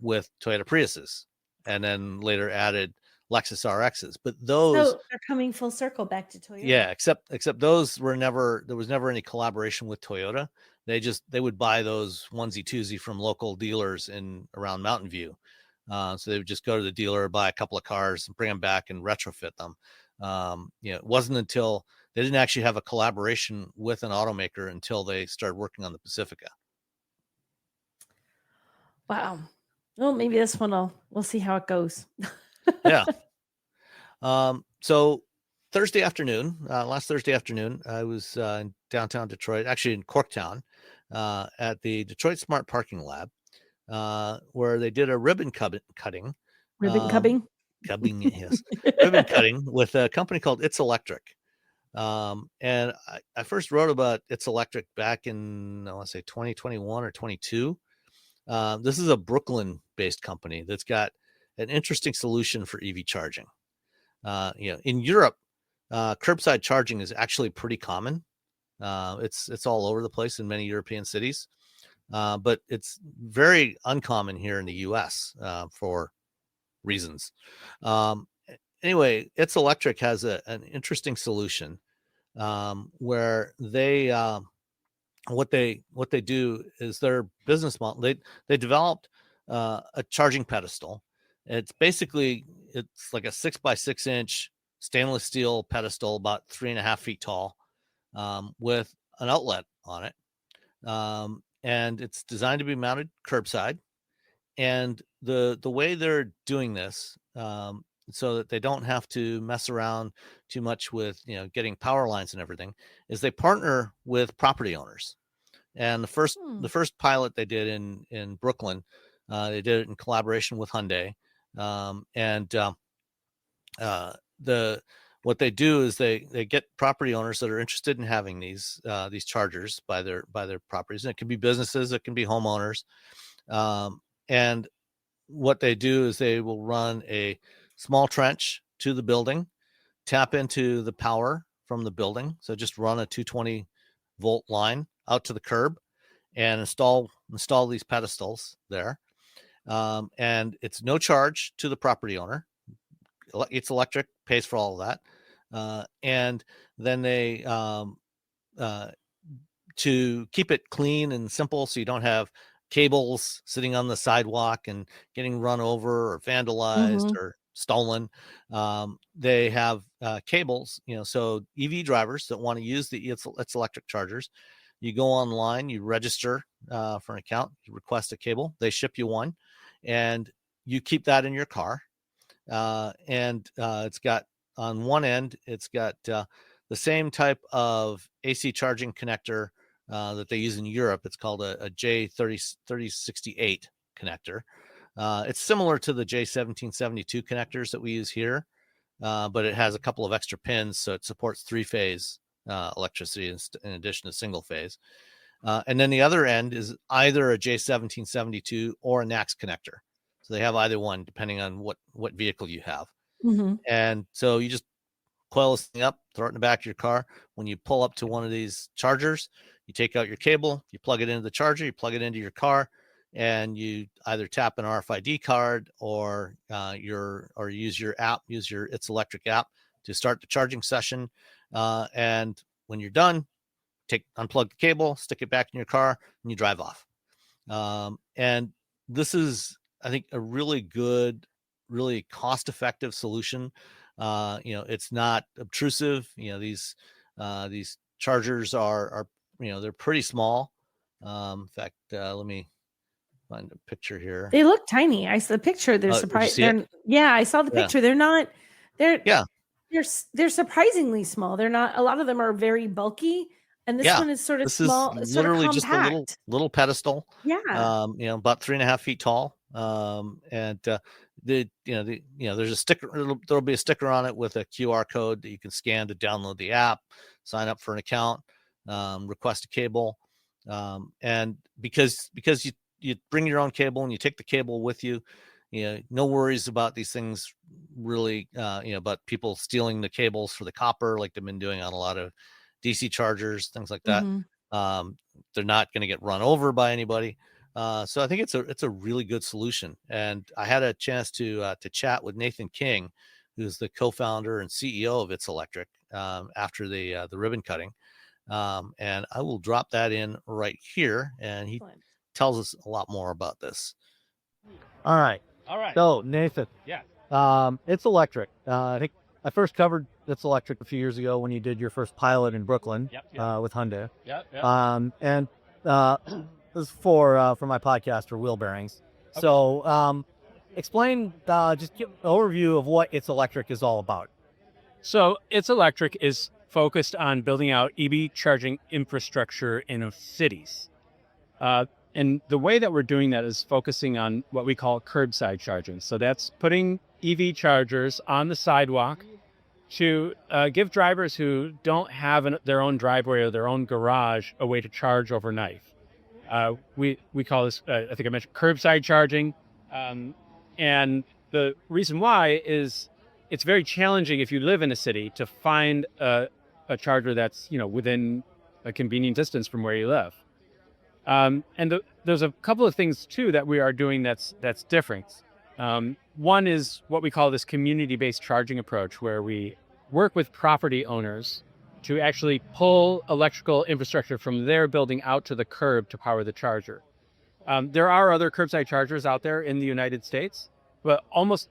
with Toyota Priuses, and then later added Lexus RXs. But those, So they're coming full circle back to Toyota. yeah, except those were never, there was never any collaboration with Toyota. They would buy those onesie twosie from local dealers in around Mountain View. So they would just go to the dealer, buy a couple of cars, and bring them back and retrofit them. It wasn't until they didn't actually have a collaboration with an automaker until they started working on the Pacifica. Wow. Well, maybe this one we'll see how it goes. Yeah. So last Thursday afternoon, I was in downtown Detroit, actually in Corktown, at the Detroit Smart Parking Lab, where they did a ribbon cutting. Ribbon cubbing? Yes. Ribbon cutting with a company called It's Electric. And I first wrote about It's Electric back in, I want to say 2021 or 22. This is a Brooklyn-based company that's got an interesting solution for EV charging. In Europe, curbside charging is actually pretty common. It's all over the place in many European cities, but it's very uncommon here in the U.S. For reasons. Anyway, It's Electric has an interesting solution where they what they do is their business model. They developed a charging pedestal. It's like a 6x6 inch stainless steel pedestal, about 3.5 feet tall, with an outlet on it, and it's designed to be mounted curbside. And the way they're doing this, so that they don't have to mess around too much with getting power lines and everything, is they partner with property owners. And the first pilot they did in Brooklyn, they did it in collaboration with Hyundai, and what they do is they get property owners that are interested in having these chargers by their properties, and it can be businesses, it can be homeowners, and what they do is they will run a small trench to the building, tap into the power from the building. So just run a 220 volt line out to the curb and install these pedestals there. And it's no charge to the property owner. It's Electric, pays for all of that. And then they, to keep it clean and simple, so you don't have cables sitting on the sidewalk and getting run over or vandalized or stolen. They have cables, so EV drivers that want to use the It's Electric chargers, you go online, you register for an account, you request a cable, they ship you one, and you keep that in your car. And it's got, on one end, it's got the same type of AC charging connector that they use in Europe. It's called a J3068 connector. It's similar to the J1772 connectors that we use here, but it has a couple of extra pins, so it supports three-phase electricity in addition to single phase. And then the other end is either a J1772 or a NACS connector. So they have either one depending on what vehicle you have. And so you just coil this thing up, throw it in the back of your car. When you pull up to one of these chargers, you take out your cable, you plug it into the charger, you plug it into your car, and you either tap an RFID card or use your app, use your It's Electric app to start the charging session. And when you're done, unplug the cable, stick it back in your car, and you drive off. And this is, I think, a really good, really cost-effective solution. It's not obtrusive. These chargers are they're pretty small. In fact, let me find a picture here. They look tiny. I saw the picture. They're surprised. Yeah, I saw the picture. They're not They're Yeah. they're surprisingly small. They're not. A lot of them are very bulky, and this Yeah. one is sort of This is small, sort of literally just a compact. little pedestal. Yeah. About 3.5 feet tall. And there's a sticker. There'll be a sticker on it with a QR code that you can scan to download the app, sign up for an account, request a cable, and because you bring your own cable and you take the cable with you, no worries about these things really. About people stealing the cables for the copper like they've been doing on a lot of DC chargers, things like that. They're not going to get run over by anybody. So I think it's a really good solution. And I had a chance to chat with Nathan King, who's the co-founder and CEO of It's Electric, after the ribbon cutting. And I will drop that in right here, and he tells us a lot more about this. All right. So Nathan, It's Electric. I think I first covered It's Electric a few years ago when you did your first pilot in Brooklyn with Hyundai. And this is for my podcast for wheel bearings. Okay. So explain, just give an overview of what It's Electric is all about. So It's Electric is focused on building out EV charging infrastructure in cities. And the way that we're doing that is focusing on what we call curbside charging. So that's putting EV chargers on the sidewalk to give drivers who don't have their own driveway or their own garage a way to charge overnight. We call this, I think I mentioned, curbside charging. And the reason why is it's very challenging if you live in a city to find a charger that's within a convenient distance from where you live. There's a couple of things too that we are doing that's different. One is what we call this community-based charging approach, where we work with property owners to actually pull electrical infrastructure from their building out to the curb to power the charger. There are other curbside chargers out there in the United States, but almost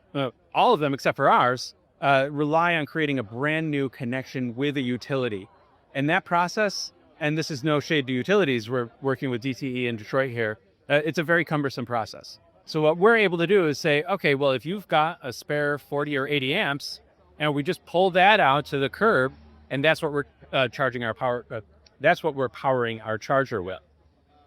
all of them, except for ours, rely on creating a brand new connection with a utility. And that process, and this is no shade to utilities, we're working with DTE in Detroit here, it's a very cumbersome process. So what we're able to do is say, okay, well, if you've got a spare 40 or 80 amps, and we just pull that out to the curb, and that's what we're charging our power, that's what we're powering our charger with.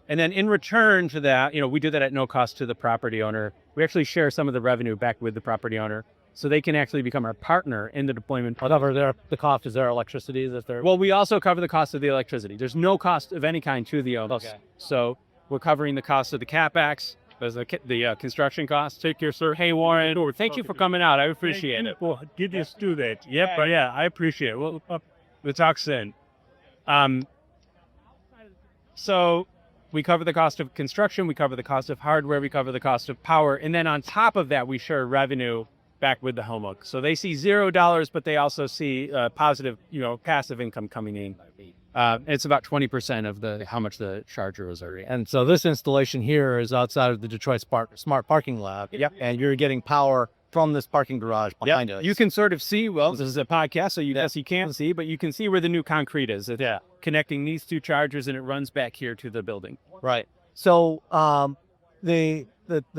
And then in return to that, we do that at no cost to the property owner. We actually share some of the revenue back with the property owner, so they can actually become our partner in the deployment. Whatever the cost is, their electricity is there. Well, we also cover the cost of the electricity. There's no cost of any kind to the owners. Okay. So we're covering the cost of the CapEx, the construction costs. Take care, sir. Hey, Warren. Sure. Thank you for coming out. I appreciate it. Well, you just do that. Yep. But yeah, I appreciate it. Well, we'll talk soon. So we cover the cost of construction. We cover the cost of hardware. We cover the cost of power. And then on top of that, we share revenue back with the homeowner. So they see $0, but they also see positive, passive income coming in. It's about 20% of how much the charger is earning. And so this installation here is outside of the Detroit Smart Parking Lab. Yep. And you're getting power from this parking garage behind us. You can sort of see, this is a podcast, so you can't see, but you can see where the new concrete is. It's connecting these two chargers, and it runs back here to the building. Right. So the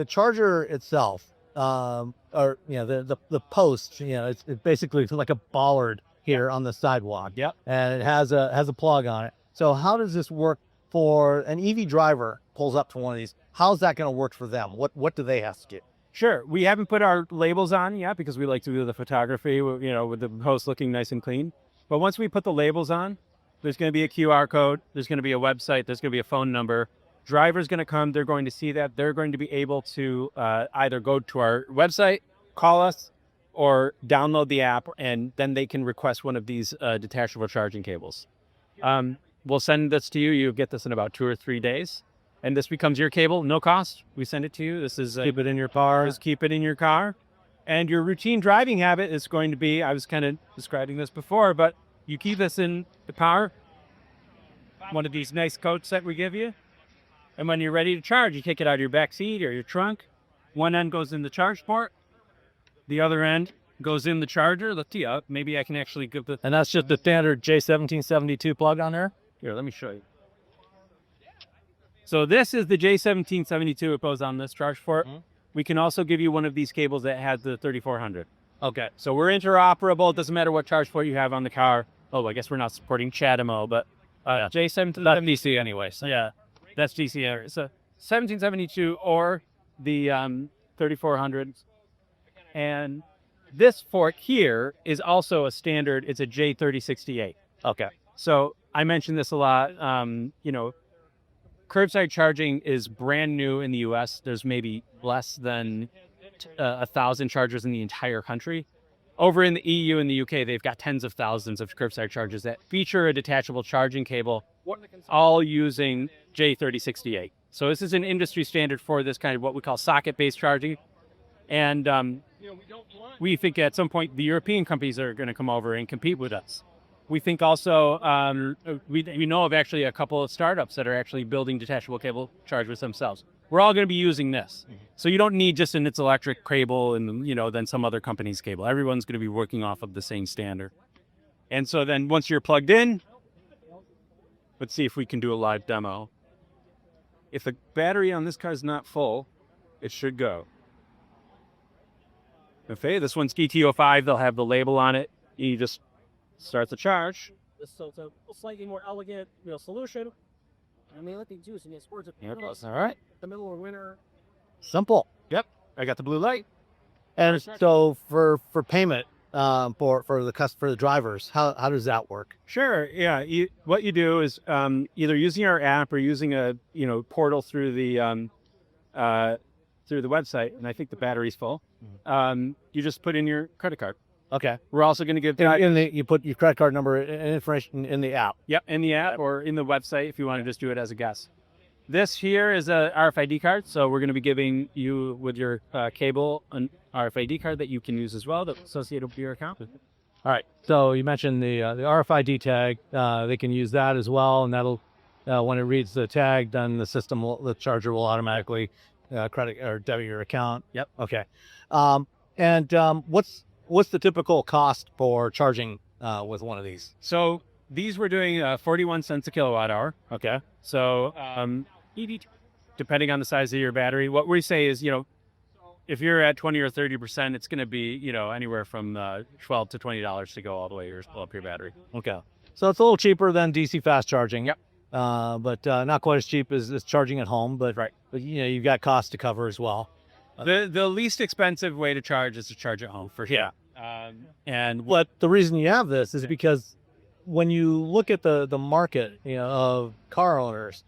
charger itself, or the post, it's basically like a bollard here on the sidewalk. Yep. And it has a plug on it. So how does this work for an EV driver pulls up to one of these? How's that going to work for them? What do they have to do? Sure. We haven't put our labels on yet because we like to do the photography, with the post looking nice and clean. But once we put the labels on, there's going to be a QR code. There's going to be a website. There's going to be a phone number. Driver's going to come. They're going to see that. They're going to be able to either go to our website, call us, or download the app, and then they can request one of these detachable charging cables. We'll send this to you. You'll get this in about 2 or 3 days. And this becomes your cable, no cost. We send it to you. This is keep it in your car. Just keep it in your car. And your routine driving habit is going to be, I was kind of describing this before, but you keep this in the car, one of these nice coats that we give you. And when you're ready to charge, you take it out of your back seat or your trunk. One end goes in the charge port. The other end goes in the charger. Let's see, maybe I can actually give the... And that's just the standard J1772 plug on there? Here, let me show you. So this is the J1772. It goes on this charge port. Mm-hmm. We can also give you one of these cables that has the 3400. Okay, so we're interoperable. It doesn't matter what charge port you have on the car. Oh, I guess we're not supporting CHAdeMO, but J7 DC anyway. So yeah, that's DC area. So 1772 or the 3400. And this fork here is also a standard. It's a J3068. Okay. So I mentioned this a lot. Curbside charging is brand new in the U.S. There's maybe less than 1,000 chargers in the entire country. Over in the EU and the UK, they've got tens of thousands of curbside chargers that feature a detachable charging cable, all using J3068. So this is an industry standard for this kind of what we call socket-based charging. And we think at some point the European companies are going to come over and compete with us. We think also, we know of actually a couple of startups that are actually building detachable cable chargers themselves. We're all going to be using this. So you don't need just an It's Electric cable and, then some other company's cable. Everyone's going to be working off of the same standard. And so then once you're plugged in, let's see if we can do a live demo. If the battery on this car is not full, it should go. Okay, this one's GT05. They'll have the label on it. You just start the charge. This is a slightly more elegant, solution. I mean, let me do some sports. All right. The middle of winter. Simple. Yep, I got the blue light. And so for payment for the drivers, how does that work? Sure. Yeah. What you do is either using our app or using a portal through the website, and I think the battery's full. You just put in your credit card. Okay. We're also going to give you put your credit card number and information in the app. Yep, in the app or in the website if you want to just do it as a guest. This here is a RFID card, so we're going to be giving you with your cable an RFID card that you can use as well that's associated with your account. All right. So you mentioned the RFID tag. They can use that as well, and that'll when it reads the tag, then the charger will automatically credit or debit your account. Yep. Okay. What's the typical cost for charging with one of these? So these we're doing 41 cents a kilowatt hour. Okay. So depending on the size of your battery, what we say is, if you're at 20 or 30%, it's going to be, anywhere from $12 to $20 to go all the way or pull up your battery. Okay. So it's a little cheaper than DC fast charging. Yep. But not quite as cheap as charging at home. But right. But you've got costs to cover as well. The least expensive way to charge is to charge at home for sure. Yeah. But the reason you have this is because when you look at the market, of car owners,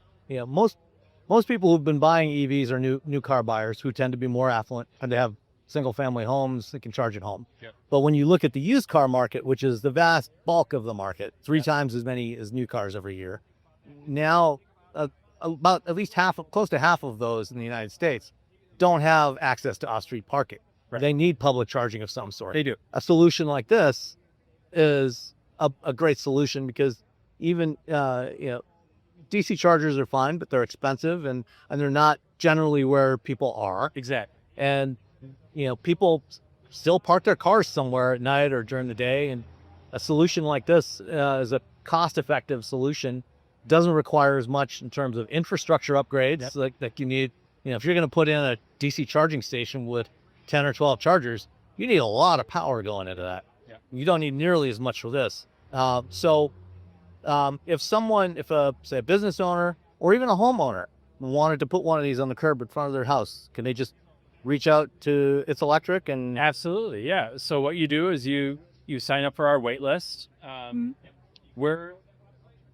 most people who've been buying EVs are new car buyers who tend to be more affluent and they have single family homes that can charge at home. Yep. But when you look at the used car market, which is the vast bulk of the market, three times as many as new cars every year, now about at least close to half of those in the United States don't have access to off-street parking. Right. They need public charging of some sort. They do. A solution like this is a great solution because even DC chargers are fine, but they're expensive and they're not generally where people are. Exactly. And people still park their cars somewhere at night or during the day, and a solution like this is a cost-effective solution. Doesn't require as much in terms of infrastructure upgrades like you need. If you're going to put in a DC charging station with 10 or 12 chargers, you need a lot of power going into that. Yeah. You don't need nearly as much for this. If say a business owner or even a homeowner wanted to put one of these on the curb in front of their house, can they just reach out to It's Electric? And absolutely, yeah. So what you do is you sign up for our wait list.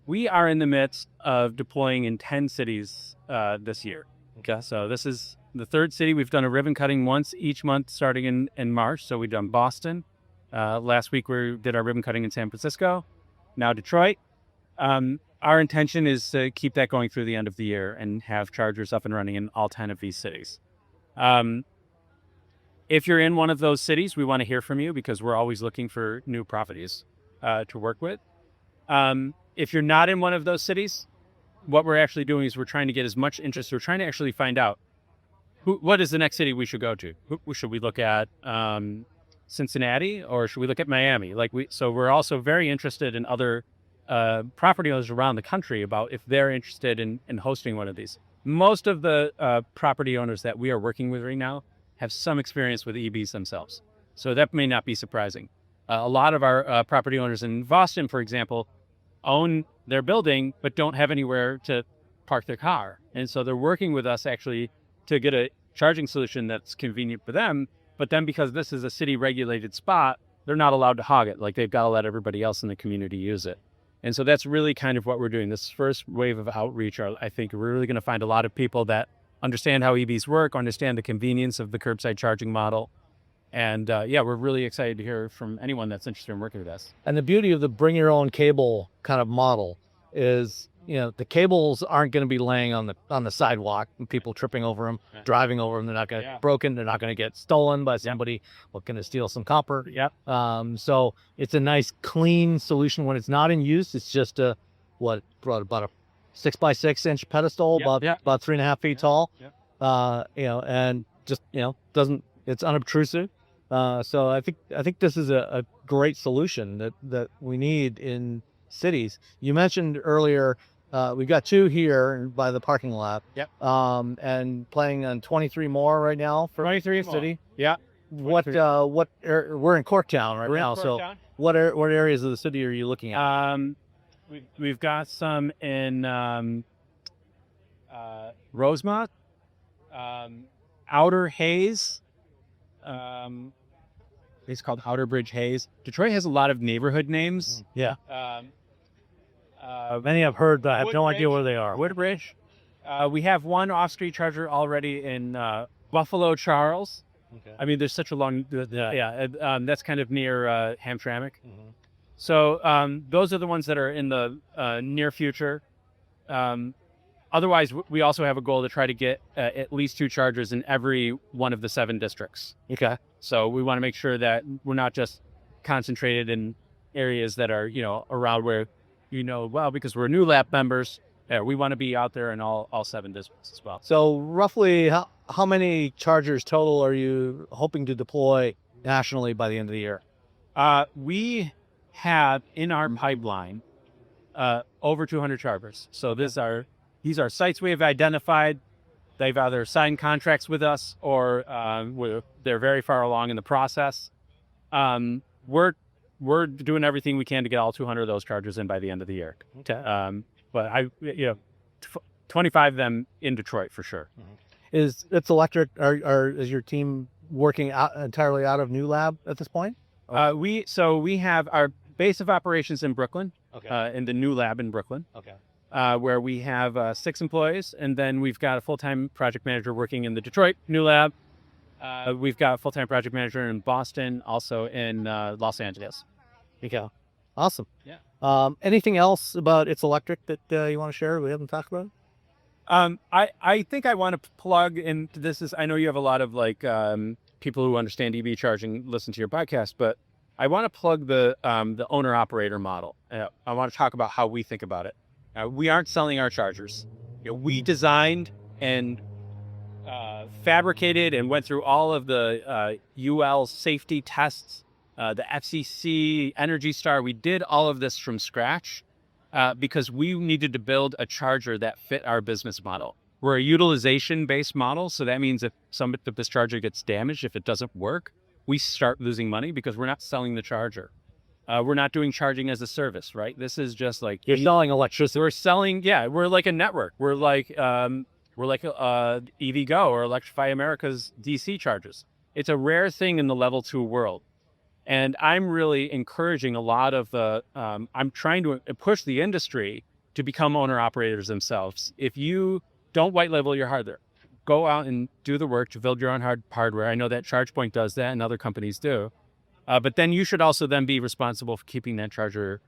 We are in the midst of deploying in 10 cities this year. Okay. So this is the third city. We've done a ribbon cutting once each month starting in March. So we've done Boston. Last week we did our ribbon cutting in San Francisco. Now Detroit. Our intention is to keep that going through the end of the year and have chargers up and running in all 10 of these cities. If you're in one of those cities, we want to hear from you because we're always looking for new properties to work with. If you're not in one of those cities, what we're actually doing is we're trying to get as much interest. We're trying to actually find out what is the next city we should go to. Should we look at Cincinnati or should we look at Miami? So we're also very interested in other property owners around the country about if they're interested in hosting one of these. Most of the property owners that we are working with right now have some experience with EVs themselves. So that may not be surprising. A lot of our property owners in Boston, for example, own their building, but don't have anywhere to park their car. And so they're working with us actually to get a charging solution that's convenient for them. But then because this is a city regulated spot, they're not allowed to hog it. Like they've got to let everybody else in the community use it. And so that's really kind of what we're doing. This first wave of outreach, I think we're really going to find a lot of people that understand how EVs work, understand the convenience of the curbside charging model. And we're really excited to hear from anyone that's interested in working with us. And the beauty of the bring your own cable kind of model is, the cables aren't going to be laying on the sidewalk and people tripping over them, driving over them. They're not going to get broken. They're not going to get stolen by somebody looking to steal some copper. So it's a nice clean solution when it's not in use. It's just about a 6x6 inch pedestal, about 3.5 feet tall. And just, it's unobtrusive. So I think this is a great solution that we need in cities. You mentioned earlier, we've got 2 here by the parking lot. And planning on 23 more right now for 23 the city. We're We're in Corktown right now. So what areas of the city are you looking at? We've got some in Rosemont, Outer Hayes. It's called Outer Bridge Hayes. Detroit has a lot of neighborhood names. Many I've heard, but I have no idea where they are. Woodbridge. We have one off-street charger already in Buffalo Charles. I mean, there's such a long, that's kind of near Hamtramck. So those are the ones that are in the near future. Otherwise, we also have a goal to try to get at least 2 chargers in every one of the 7 districts. Okay. So we want to make sure that we're not just concentrated in areas that are, around where, because we're new lab members, we want to be out there in all 7 districts as well. So roughly how many chargers total are you hoping to deploy nationally by the end of the year? We have in our pipeline over 200 chargers. So these are sites we have identified. They've either signed contracts with us or they're very far along in the process. We're doing everything we can to get all 200 of those chargers in by the end of the year. Okay. But 25 of them in Detroit for sure. Is It's Electric, is your team working entirely out of New Lab at this point? We have our base of operations in Brooklyn, in the new lab in Brooklyn. Where we have 6 employees, and then we've got a full-time project manager working in the Detroit new lab. We've got a full-time project manager in Boston, also in Los Angeles. Okay. Awesome. Yeah. Anything else about It's Electric that you want to share we haven't talked about? I think I want to plug into this. I know you have a lot of people who understand EV charging listen to your podcast, but I want to plug the owner-operator model. I want to talk about how we think about it. We aren't selling our chargers. We designed and fabricated and went through all of the UL safety tests, the FCC, Energy Star. We did all of this from scratch because we needed to build a charger that fit our business model. We're a utilization-based model, so that means if this charger gets damaged, if it doesn't work, we start losing money because we're not selling the charger. We're not doing charging as a service, right? This is just like you're selling electricity. We're selling, we're like a network. We're like EV Go or Electrify America's DC chargers. It's a rare thing in the level 2 world, and I'm really encouraging a lot of the. I'm trying to push the industry to become owner operators themselves. If you don't white label your hardware, go out and do the work to build your own hardware. I know that ChargePoint does that, and other companies do. But then you should also then be responsible for keeping that charger,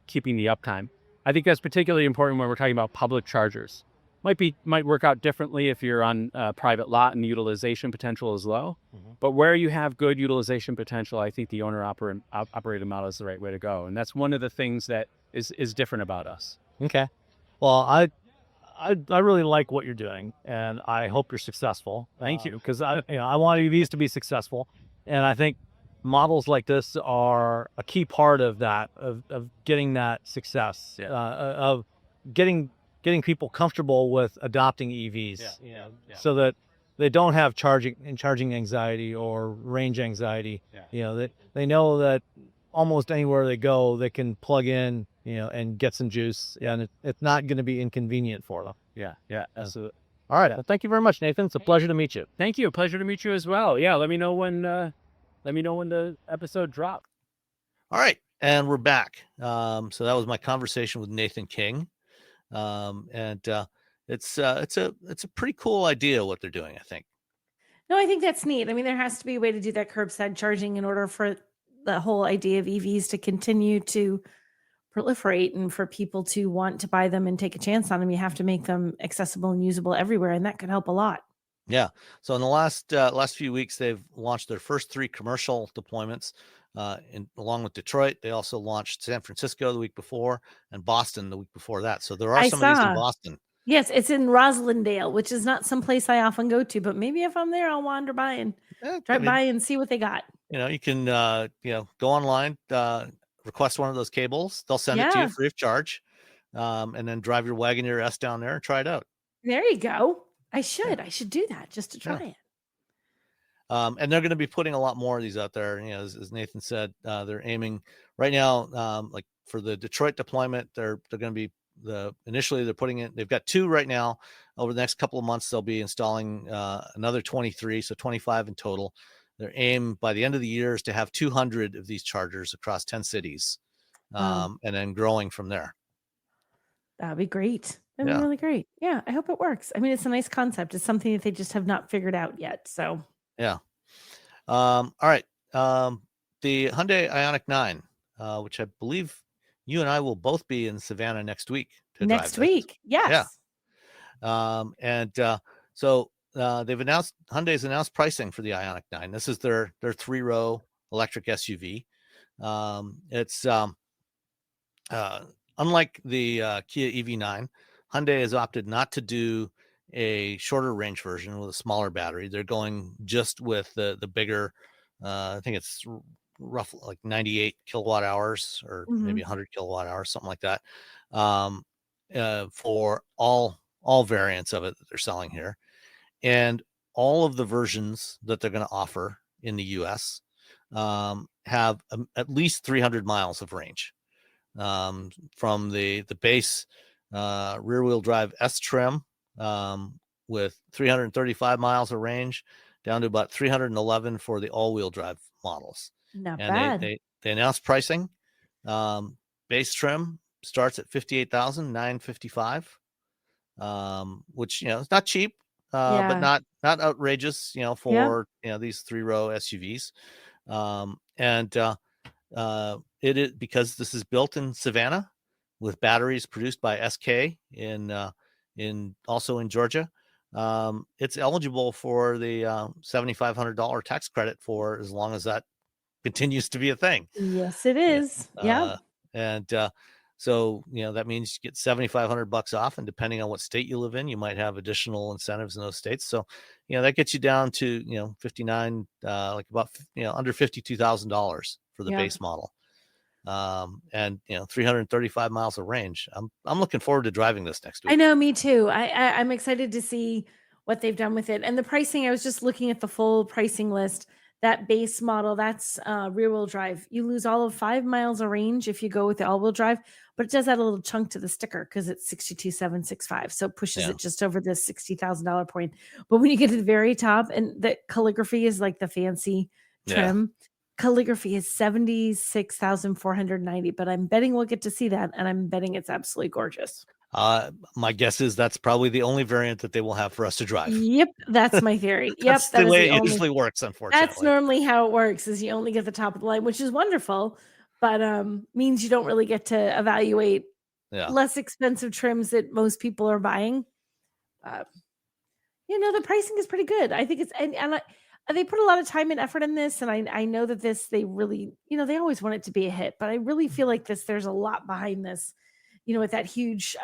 keeping the uptime. I think that's particularly important when we're talking about public chargers. Might work out differently if you're on a private lot and the utilization potential is low. But where you have good utilization potential, I think the owner-operated model is the right way to go. And that's one of the things that is different about us. Okay. Well, I really like what you're doing, and I hope you're successful. Thank you. Because I want EVs to be successful, and I think models like this are a key part of that, of getting that success, of getting people comfortable with adopting EVs, so that they don't have charging anxiety or range anxiety. Yeah. You know, they know that almost anywhere they go, they can plug in, you know, and get some juice, and it's not going to be inconvenient for them. Yeah, absolutely. All right. Well, thank you very much, Nathan. It's a pleasure to meet you. Thank you. Pleasure to meet you as well. Yeah, let me know when the episode drops. All right, and we're back. So that was my conversation with Nathan King, and it's a pretty cool idea what they're doing, I think. No, I think that's neat. I mean, there has to be a way to do that curbside charging in order for the whole idea of EVs to continue to proliferate and for people to want to buy them and take a chance on them. You have to make them accessible and usable everywhere, and that could help a lot. Yeah. So in the last few weeks, they've launched their first 3 commercial deployments. Along with Detroit, they also launched San Francisco the week before and Boston the week before that. So there are some of these in Boston. Yes, it's in Roslindale, which is not some place I often go to, but maybe if I'm there, I'll wander by and drive by and see what they got. You know, you can go online, request one of those cables. They'll send it to you free of charge, and then drive your Wagoneer S down there and try it out. There you go. I should do that just to try it. And they're going to be putting a lot more of these out there. You know, as Nathan said, they're aiming right now, like for the Detroit deployment, they're going to be initially they're putting it. They've got 2 right now. Over the next couple of months, they'll be installing another 23, so 25 in total. Their aim by the end of the year is to have 200 of these chargers across 10 cities, and then growing from there. That'd be great. That'd be really great. Yeah, I hope it works. I mean, it's a nice concept. It's something that they just have not figured out yet. So yeah. All right. The Hyundai Ioniq 9, which I believe you and I will both be in Savannah next week. Next week, yes. Yeah. So Hyundai's announced pricing for the Ioniq 9. This is their 3-row electric SUV. It's unlike the Kia EV9, Hyundai has opted not to do a shorter range version with a smaller battery. They're going just with the bigger, I think it's roughly like 98 kilowatt hours or maybe 100 kilowatt hours, something like that, for all variants of it that they're selling here. And all of the versions that they're going to offer in the US have at least 300 miles of range, from the base rear-wheel drive S trim with 335 miles of range down to about 311 for the all-wheel drive models. Not bad. They announced pricing. Base trim starts at $58,955, which it's not cheap, but not outrageous, for these 3-row SUVs. It is because this is built in Savannah with batteries produced by SK also in Georgia. It's eligible for the $7,500 tax credit for as long as that continues to be a thing. Yes, it is. So that means you get $7,500 off, and depending on what state you live in, you might have additional incentives in those states. So that gets you down to 59, like about under $52,000 for the base model, and 335 miles of range. I'm looking forward to driving this next week. I know, me too. I'm excited to see what they've done with it. And the pricing, I was just looking at the full pricing list. That base model, that's rear-wheel drive. You lose all of 5 miles of range if you go with the all-wheel drive, but it does add a little chunk to the sticker because it's 62,765, so it pushes it just over the $60,000 point. But when you get to the very top, and the calligraphy is like the fancy trim, calligraphy is 76,490. But I'm betting we'll get to see that, and I'm betting it's absolutely gorgeous. My guess is that's probably the only variant that they will have for us to drive. Yep, that's my theory. That's the way it usually works, unfortunately. That's normally how it works, is you only get the top of the line, which is wonderful, but means you don't really get to evaluate less expensive trims that most people are buying. The pricing is pretty good. I think it's and they put a lot of time and effort in this, and I know that they really, they always want it to be a hit, but I really feel like there's a lot behind this. With that huge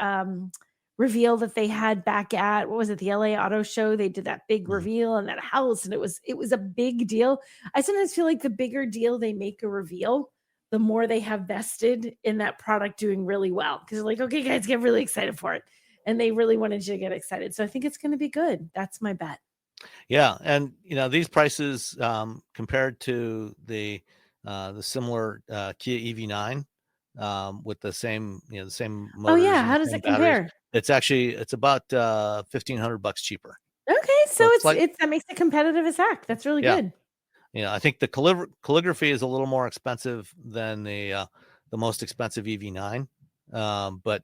reveal that they had back at, what was it, the LA Auto Show? They did that big reveal in that house, and it was a big deal. I sometimes feel like the bigger deal they make a reveal, the more they have vested in that product doing really well. Because they're like, okay, guys, get really excited for it. And they really wanted you to get excited. So I think it's going to be good. That's my bet. Yeah, and these prices compared to the similar Kia EV9 with the same the same Oh motors yeah, and how the does same it batteries. compare? It's about $1,500 cheaper. Okay, so So it's it's like it's that makes it competitive as heck. That's really yeah, good. I think the calligraphy is a little more expensive than the most expensive EV9, but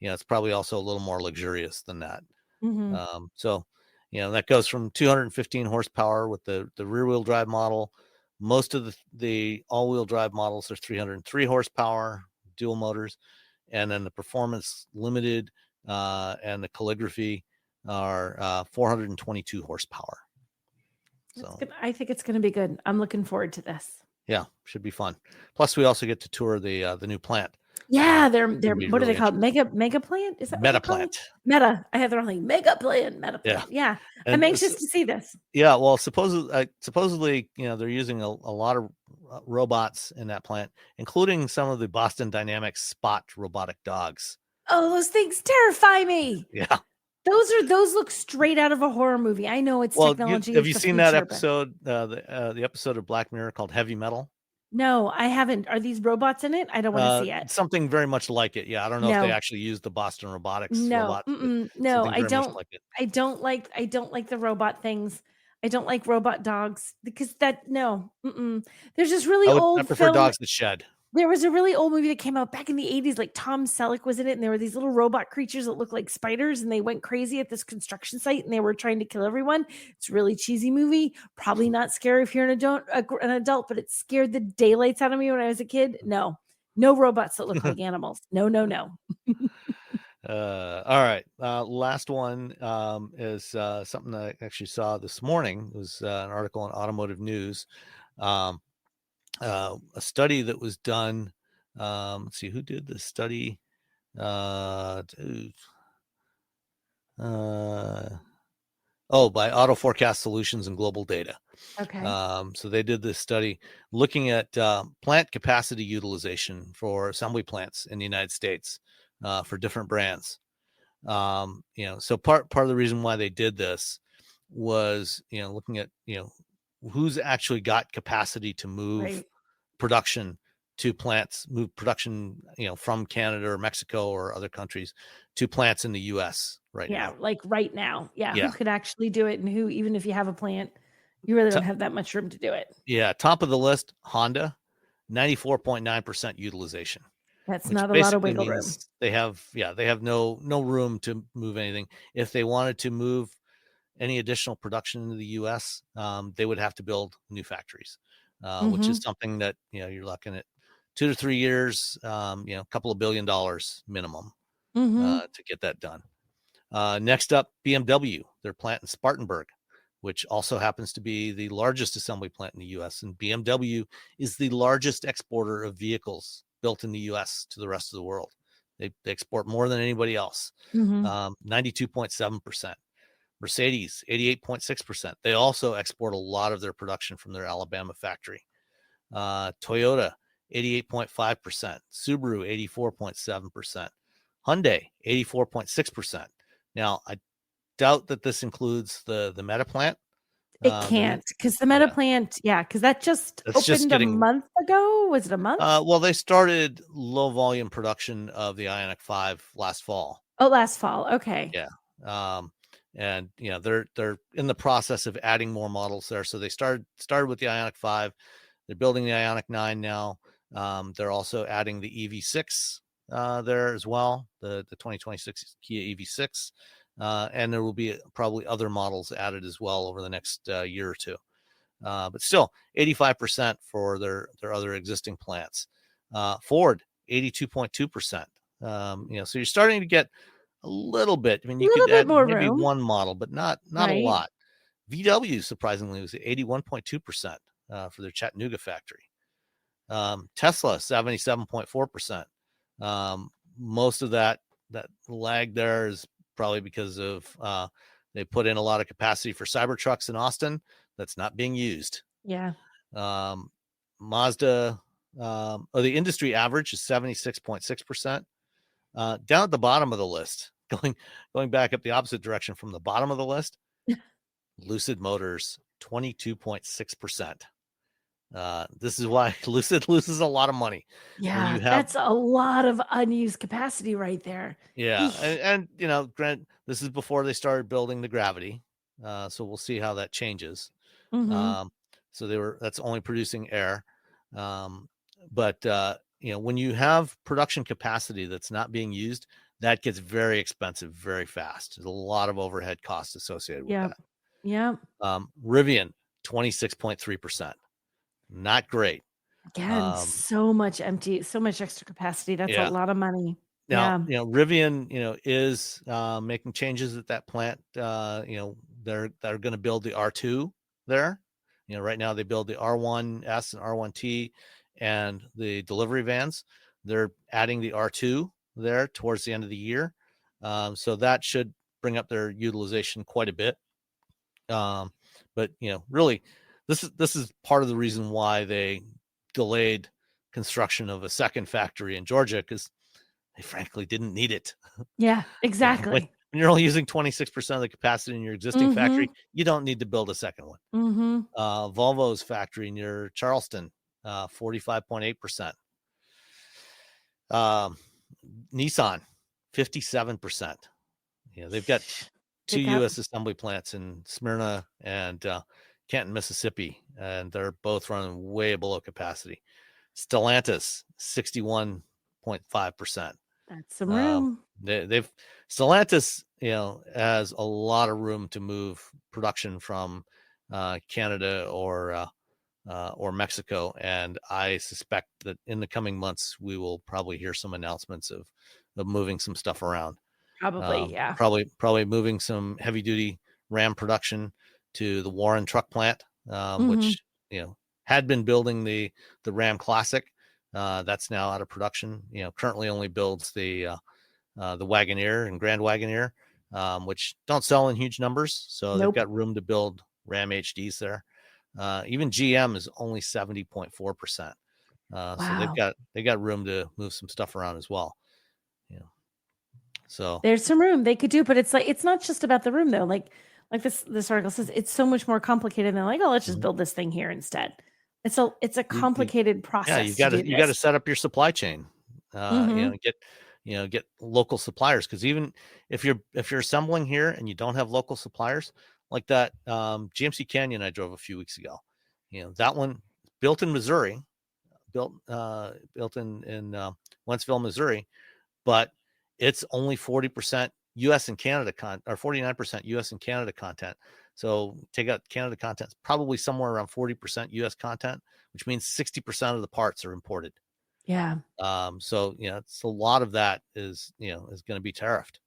it's probably also a little more luxurious than that. Hmm. So, that goes from 215 horsepower with the rear wheel drive model. Most of the all wheel drive models are 303 horsepower, dual motors, and then the performance limited and the calligraphy are 422 horsepower. That's So, good. I think it's going to be good. I'm looking forward to this. yeah, should be fun. Plus, we also get to tour the new plant. Yeah, they're It's gonna be what are they really called? interesting. Mega plant? Is that what Meta they call it? plant. Meta. I have the wrong thing. Mega plant. Meta Yeah, plant. Yeah, I'm and anxious to see this. yeah, well, supposedly, they're using a lot of robots in that plant, including some of the Boston Dynamics Spot robotic dogs. Oh, those things terrify me. Yeah. Those look straight out of a horror movie. I know it's Well, technology have is you the seen that future, but episode, the episode of Black Mirror called Heavy Metal? no, I haven't. Are these robots in it? I don't want to see it. Something very much like it. Yeah, I don't know if they No, actually used the Boston Robotics no, robots, but no. something very much like it. I don't like. I don't like the robot things. I don't like robot dogs because that no. There's this really I old prefer film. dogs that shed. There was a really old movie that came out back in the 80s, like Tom Selleck was in it, and there were these little robot creatures that looked like spiders, and they went crazy at this construction site, and they were trying to kill everyone. It's a really cheesy movie, probably not scary if you're an adult, but it scared the daylights out of me when I was a kid. No, no robots that look like animals. No, no, no. All right. Last one is something that I actually saw this morning. It was an article in Automotive News. A study that was done. Let's see who did the study. By Auto Forecast Solutions and Global Data. Okay. So they did this study looking at plant capacity utilization for assembly plants in the United States for different brands. So part of the reason why they did this was, looking at, who's actually got capacity to move Right. production to plants, move production, from Canada or Mexico or other countries to plants in the US right Yeah, now. like right now. Yeah, Yeah. who could actually do it, and who, even if you have a plant, you really don't have that much room to do it. Yeah. Top of the list, Honda, 94.9% utilization. That's Which not a lot of basically wiggle room. means they have no room to move anything. If they wanted to move any additional production into the U.S., they would have to build new factories, which is something that you're looking at 2 to 3 years, a couple of $1 billion minimum to get that done. Next up, BMW, their plant in Spartanburg, which also happens to be the largest assembly plant in the U.S. And BMW is the largest exporter of vehicles built in the U.S. to the rest of the world. They export more than anybody else, 92.7%. Mercedes, 88.6%. They also export a lot of their production from their Alabama factory. Toyota, 88.5%. Subaru, 84.7%. Hyundai, 84.6%. Now, I doubt that this includes the Meta plant. It can't, because the Meta plant, because that just opened a month ago. Was it a month? Well, they started low volume production of the Ioniq 5 last fall. Oh, last fall. Okay. Yeah. And they're in the process of adding more models there. So they started with the Ioniq 5. They're building the Ioniq 9 now. They're also adding the EV6 there as well, the 2026 Kia EV6. And there will be probably other models added as well over the next year or two. But still, 85% for their other existing plants. Ford, 82.2%. So you're starting to get a little bit. I mean, you could add maybe one model, but not a lot. VW, surprisingly, was at 81.2% for their Chattanooga factory. Tesla, 77.4%. Most of that lag there is probably because of they put in a lot of capacity for Cybertrucks in Austin that's not being used. Yeah. Mazda, the industry average is 76.6%. Down at the bottom of the list, going back up the opposite direction from the bottom of the list, Lucid Motors, 22.6%. This is why Lucid loses a lot of money. Yeah, that's a lot of unused capacity right there. Yeah, and Grant, this is before they started building the Gravity, so we'll see how that changes. So that's only producing air, but when you have production capacity that's not being used, that gets very expensive very fast. There's a lot of overhead costs associated with that. Yeah. Rivian, 26.3%. Not great. Again, so much extra capacity. That's a lot of money. Now, Rivian, is making changes at that plant. They're going to build the R2 there. Right now they build the R1S and R1T and the delivery vans. They're adding the R2 there towards the end of the year. So that should bring up their utilization quite a bit. But really, this is part of the reason why they delayed construction of a second factory in Georgia, because they frankly didn't need it. Yeah, exactly. When you're only using 26% of the capacity in your existing factory, you don't need to build a second one. Volvo's factory near Charleston, 45.8%. Nissan, 57%. They've got two U.S. assembly plants in Smyrna and Canton, Mississippi, and they're both running way below capacity. Stellantis, 61.5%. That's some room. Stellantis, has a lot of room to move production from Canada or Mexico, and I suspect that in the coming months we will probably hear some announcements of moving some stuff around. Probably, yeah. Probably moving some heavy duty Ram production to the Warren truck plant, which had been building the Ram Classic. That's now out of production. Currently only builds the Wagoneer and Grand Wagoneer, which don't sell in huge numbers. So they've got room to build Ram HDs there. Even GM is only 70.4%. So they got room to move some stuff around as well. So there's some room they could do, but it's not just about the room though. Like this article says, it's so much more complicated than like, oh, let's just build this thing here instead. It's a complicated process. Yeah, you got to set up your supply chain. Get local suppliers, because even if you're assembling here and you don't have local suppliers, like that GMC Canyon I drove a few weeks ago, that one built in Missouri, built in Wentzville, Missouri, but it's only 40% U.S. and Canada or 49% U.S. and Canada content. So take out Canada content, it's probably somewhere around 40% U.S. content, which means 60% of the parts are imported. Yeah. So it's a lot of that is going to be tariffed.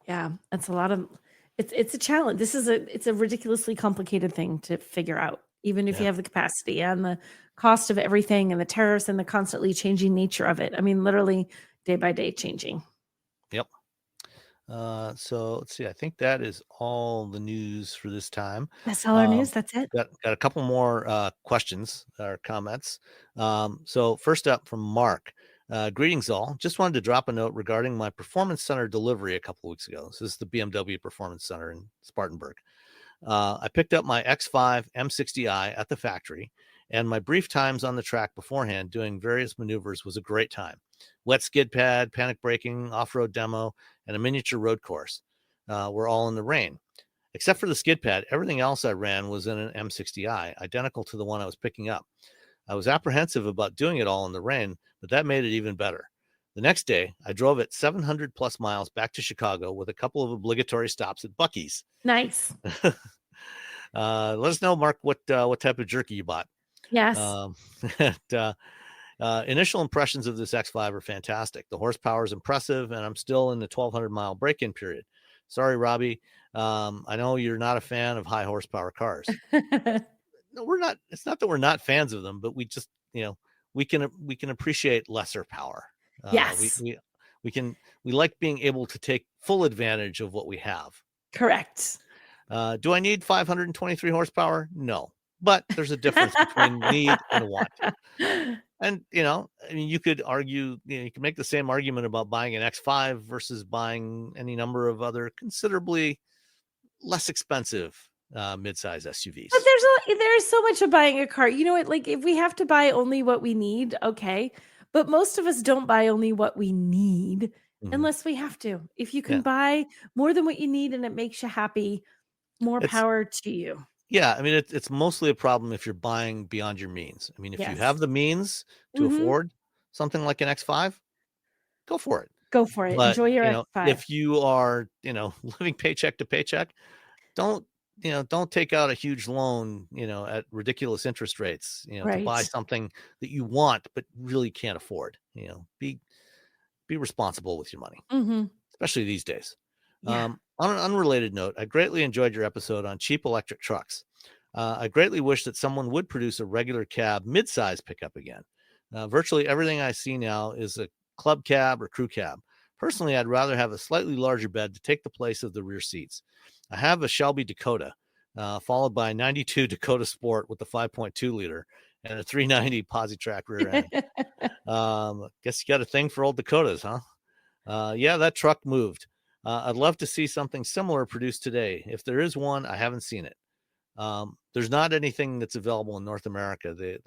Yeah, that's a lot of. It's a challenge. It's a ridiculously complicated thing to figure out, even if you have the capacity and the cost of everything and the tariffs and the constantly changing nature of it. I mean, literally day by day changing. Yep. So let's see. I think that is all the news for this time. That's all our news. That's it. Got a couple more questions or comments. So first up from Mark. Greetings all. Just wanted to drop a note regarding my Performance Center delivery a couple weeks ago. This is the BMW Performance Center in Spartanburg. I picked up my X5 M60i at the factory, and my brief times on the track beforehand doing various maneuvers was a great time. Wet skid pad, panic braking, off-road demo, and a miniature road course were all in the rain. Except for the skid pad, everything else I ran was in an M60i, identical to the one I was picking up. I was apprehensive about doing it all in the rain, but that made it even better. The next day, I drove it 700 plus miles back to Chicago with a couple of obligatory stops at Buc-ee's. Nice. Let us know, Mark, what type of jerky you bought. Yes. Initial impressions of this X5 are fantastic. The horsepower is impressive, and I'm still in the 1,200 mile break-in period. Sorry, Robbie. I know you're not a fan of high horsepower cars. No, we're not. It's not that we're not fans of them, but we just, we can appreciate lesser power. Yes. We like being able to take full advantage of what we have. Correct. Do I need 523 horsepower? No, but there's a difference between need and want. And, you could argue, you can make the same argument about buying an X5 versus buying any number of other considerably less expensive midsize SUVs. But there's so much of buying a car. You know what? Like if we have to buy only what we need, okay. But most of us don't buy only what we need unless we have to. If you can buy more than what you need and it makes you happy, more power to you. Yeah, I mean, it's mostly a problem if you're buying beyond your means. I mean, if you have the means to afford something like an X5, go for it. Go for it. But, Enjoy your X5. if you are, living paycheck to paycheck, don't take out a huge loan, at ridiculous interest rates, to buy something that you want but really can't afford. Be responsible with your money, especially these days. On an unrelated note, I greatly enjoyed your episode on cheap electric trucks. I greatly wish that someone would produce a regular cab mid-size pickup again. Virtually everything I see now is a club cab or crew cab. Personally, I'd rather have a slightly larger bed to take the place of the rear seats. I have a Shelby Dakota, followed by a 92 Dakota Sport with the 5.2 liter and a 390 Positrack rear end. Guess you got a thing for old Dakotas, huh? Yeah, that truck moved. I'd love to see something similar produced today. If there is one, I haven't seen it. There's not anything that's available in North America. The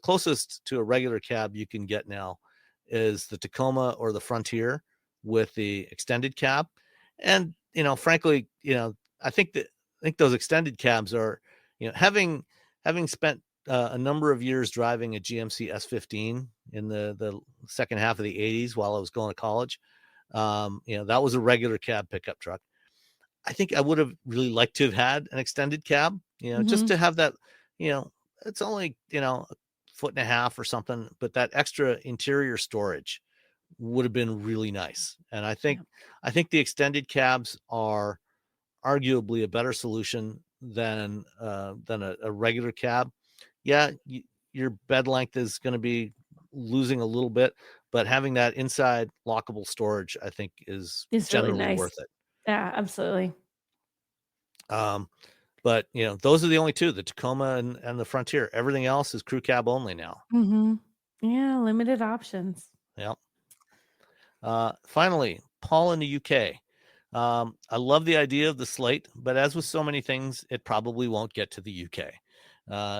closest to a regular cab you can get now is the Tacoma or the Frontier with the extended cab. And, frankly, I think those extended cabs are, having spent a number of years driving a GMC S15 in the second half of the 80s while I was going to college. That was a regular cab pickup truck. I think I would have really liked to have had an extended cab, just to have that, it's only, a foot and a half or something, but that extra interior storage would have been really nice. And I think the extended cabs are arguably a better solution than a regular cab. Yeah, your bed length is going to be losing a little bit, but having that inside lockable storage, I think, is generally really nice. worth it. Yeah, absolutely. But those are the only two, the Tacoma and the Frontier. Everything else is crew cab only now. Yeah, limited options. Yep. Finally, Paul in the UK. I love the idea of the Slate, but as with so many things, it probably won't get to the UK.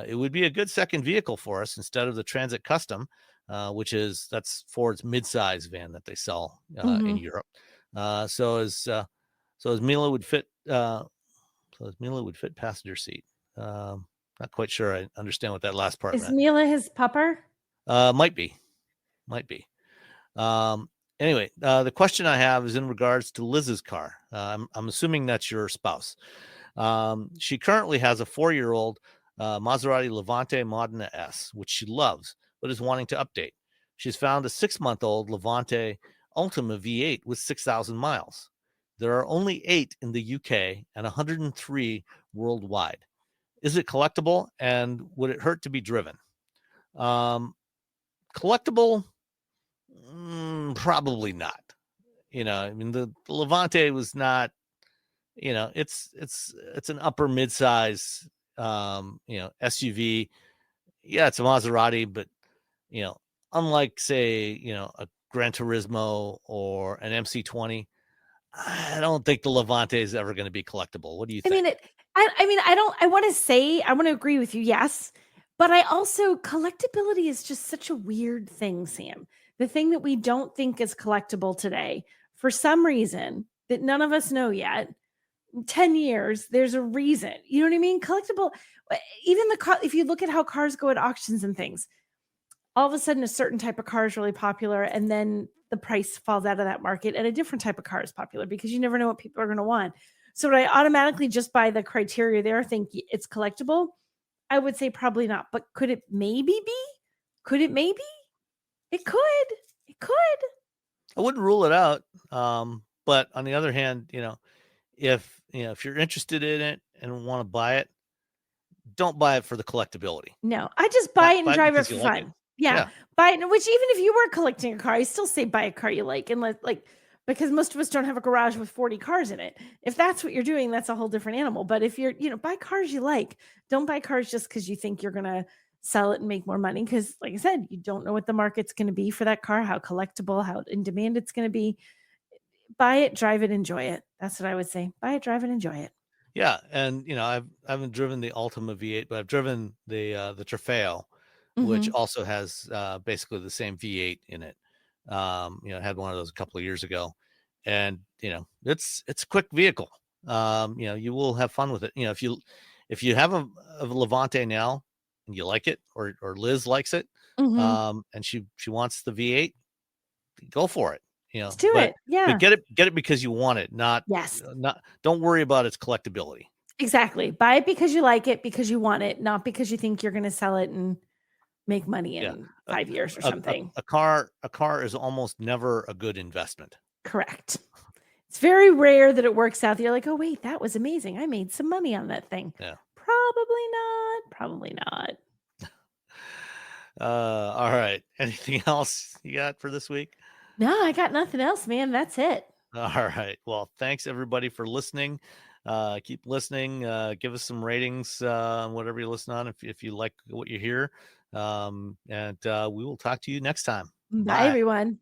It would be a good second vehicle for us instead of the Transit Custom, that's Ford's midsize van that they sell in Europe. So as Mila would fit, passenger seat. Not quite sure I understand what that last part is meant. Mila his pupper? Might be. Anyway, the question I have is in regards to Liz's car. I'm assuming that's your spouse. She currently has a 4-year-old Maserati Levante Modena S, which she loves, but is wanting to update. She's found a 6-month-old Levante Ultima V8 with 6,000 miles. There are only 8 in the UK and 103 worldwide. Is it collectible, and would it hurt to be driven? Collectible? Probably not. The Levante was not, it's an upper midsize, SUV. Yeah, it's a Maserati, but, unlike, say, a Gran Turismo or an MC20, I don't think the Levante is ever going to be collectible. What do you think? I want to agree with you. Yes. But I also, collectability is just such a weird thing, Sam. The thing that we don't think is collectible today, for some reason that none of us know yet, 10 years, there's a reason. You know what I mean? Collectible, even the car, if you look at how cars go at auctions and things, all of a sudden a certain type of car is really popular, and then the price falls out of that market and a different type of car is popular because you never know what people are going to want. So would I automatically, just by the criteria there, think it's collectible? I would say probably not, but could it maybe be? Could it maybe? It could. It could. I wouldn't rule it out. But on the other hand, if you're interested in it and want to buy it, don't buy it for the collectibility. No, I just buy it and drive it for fun. Yeah. Buy it. Which, even if you were collecting a car, I still say buy a car you like, and because most of us don't have a garage with 40 cars in it. If that's what you're doing, that's a whole different animal. But if you're, buy cars you like. Don't buy cars just because you think you're going to sell it and make more money. Because, like I said, you don't know what the market's going to be for that car, how collectible, how in demand it's going to be. buy it, drive it, enjoy it. That's what I would say. Buy it, drive it, enjoy it. Yeah, and I haven't driven the Ultima V8, but I've driven the Trofeo, which also has basically the same V8 in it. I had one of those a couple of years ago, and it's a quick vehicle. You will have fun with it. If you have a Levante now and you like it, or Liz likes it, and she wants the V8, go for it. Let's do it. Yeah. But get it because you want it, not don't worry about its collectability. Exactly. Buy it because you like it, because you want it, not because you think you're going to sell it and make money in 5 years or something. A car is almost never a good investment. Correct. It's very rare that it works out. You're like, oh wait, that was amazing. I made some money on that thing. Yeah. Probably not. All right. Anything else you got for this week? No, I got nothing else, man. That's it. All right. Well, thanks everybody for listening. Keep listening. Give us some ratings, whatever you listen on, if you like what you hear. And we will talk to you next time. Bye everyone.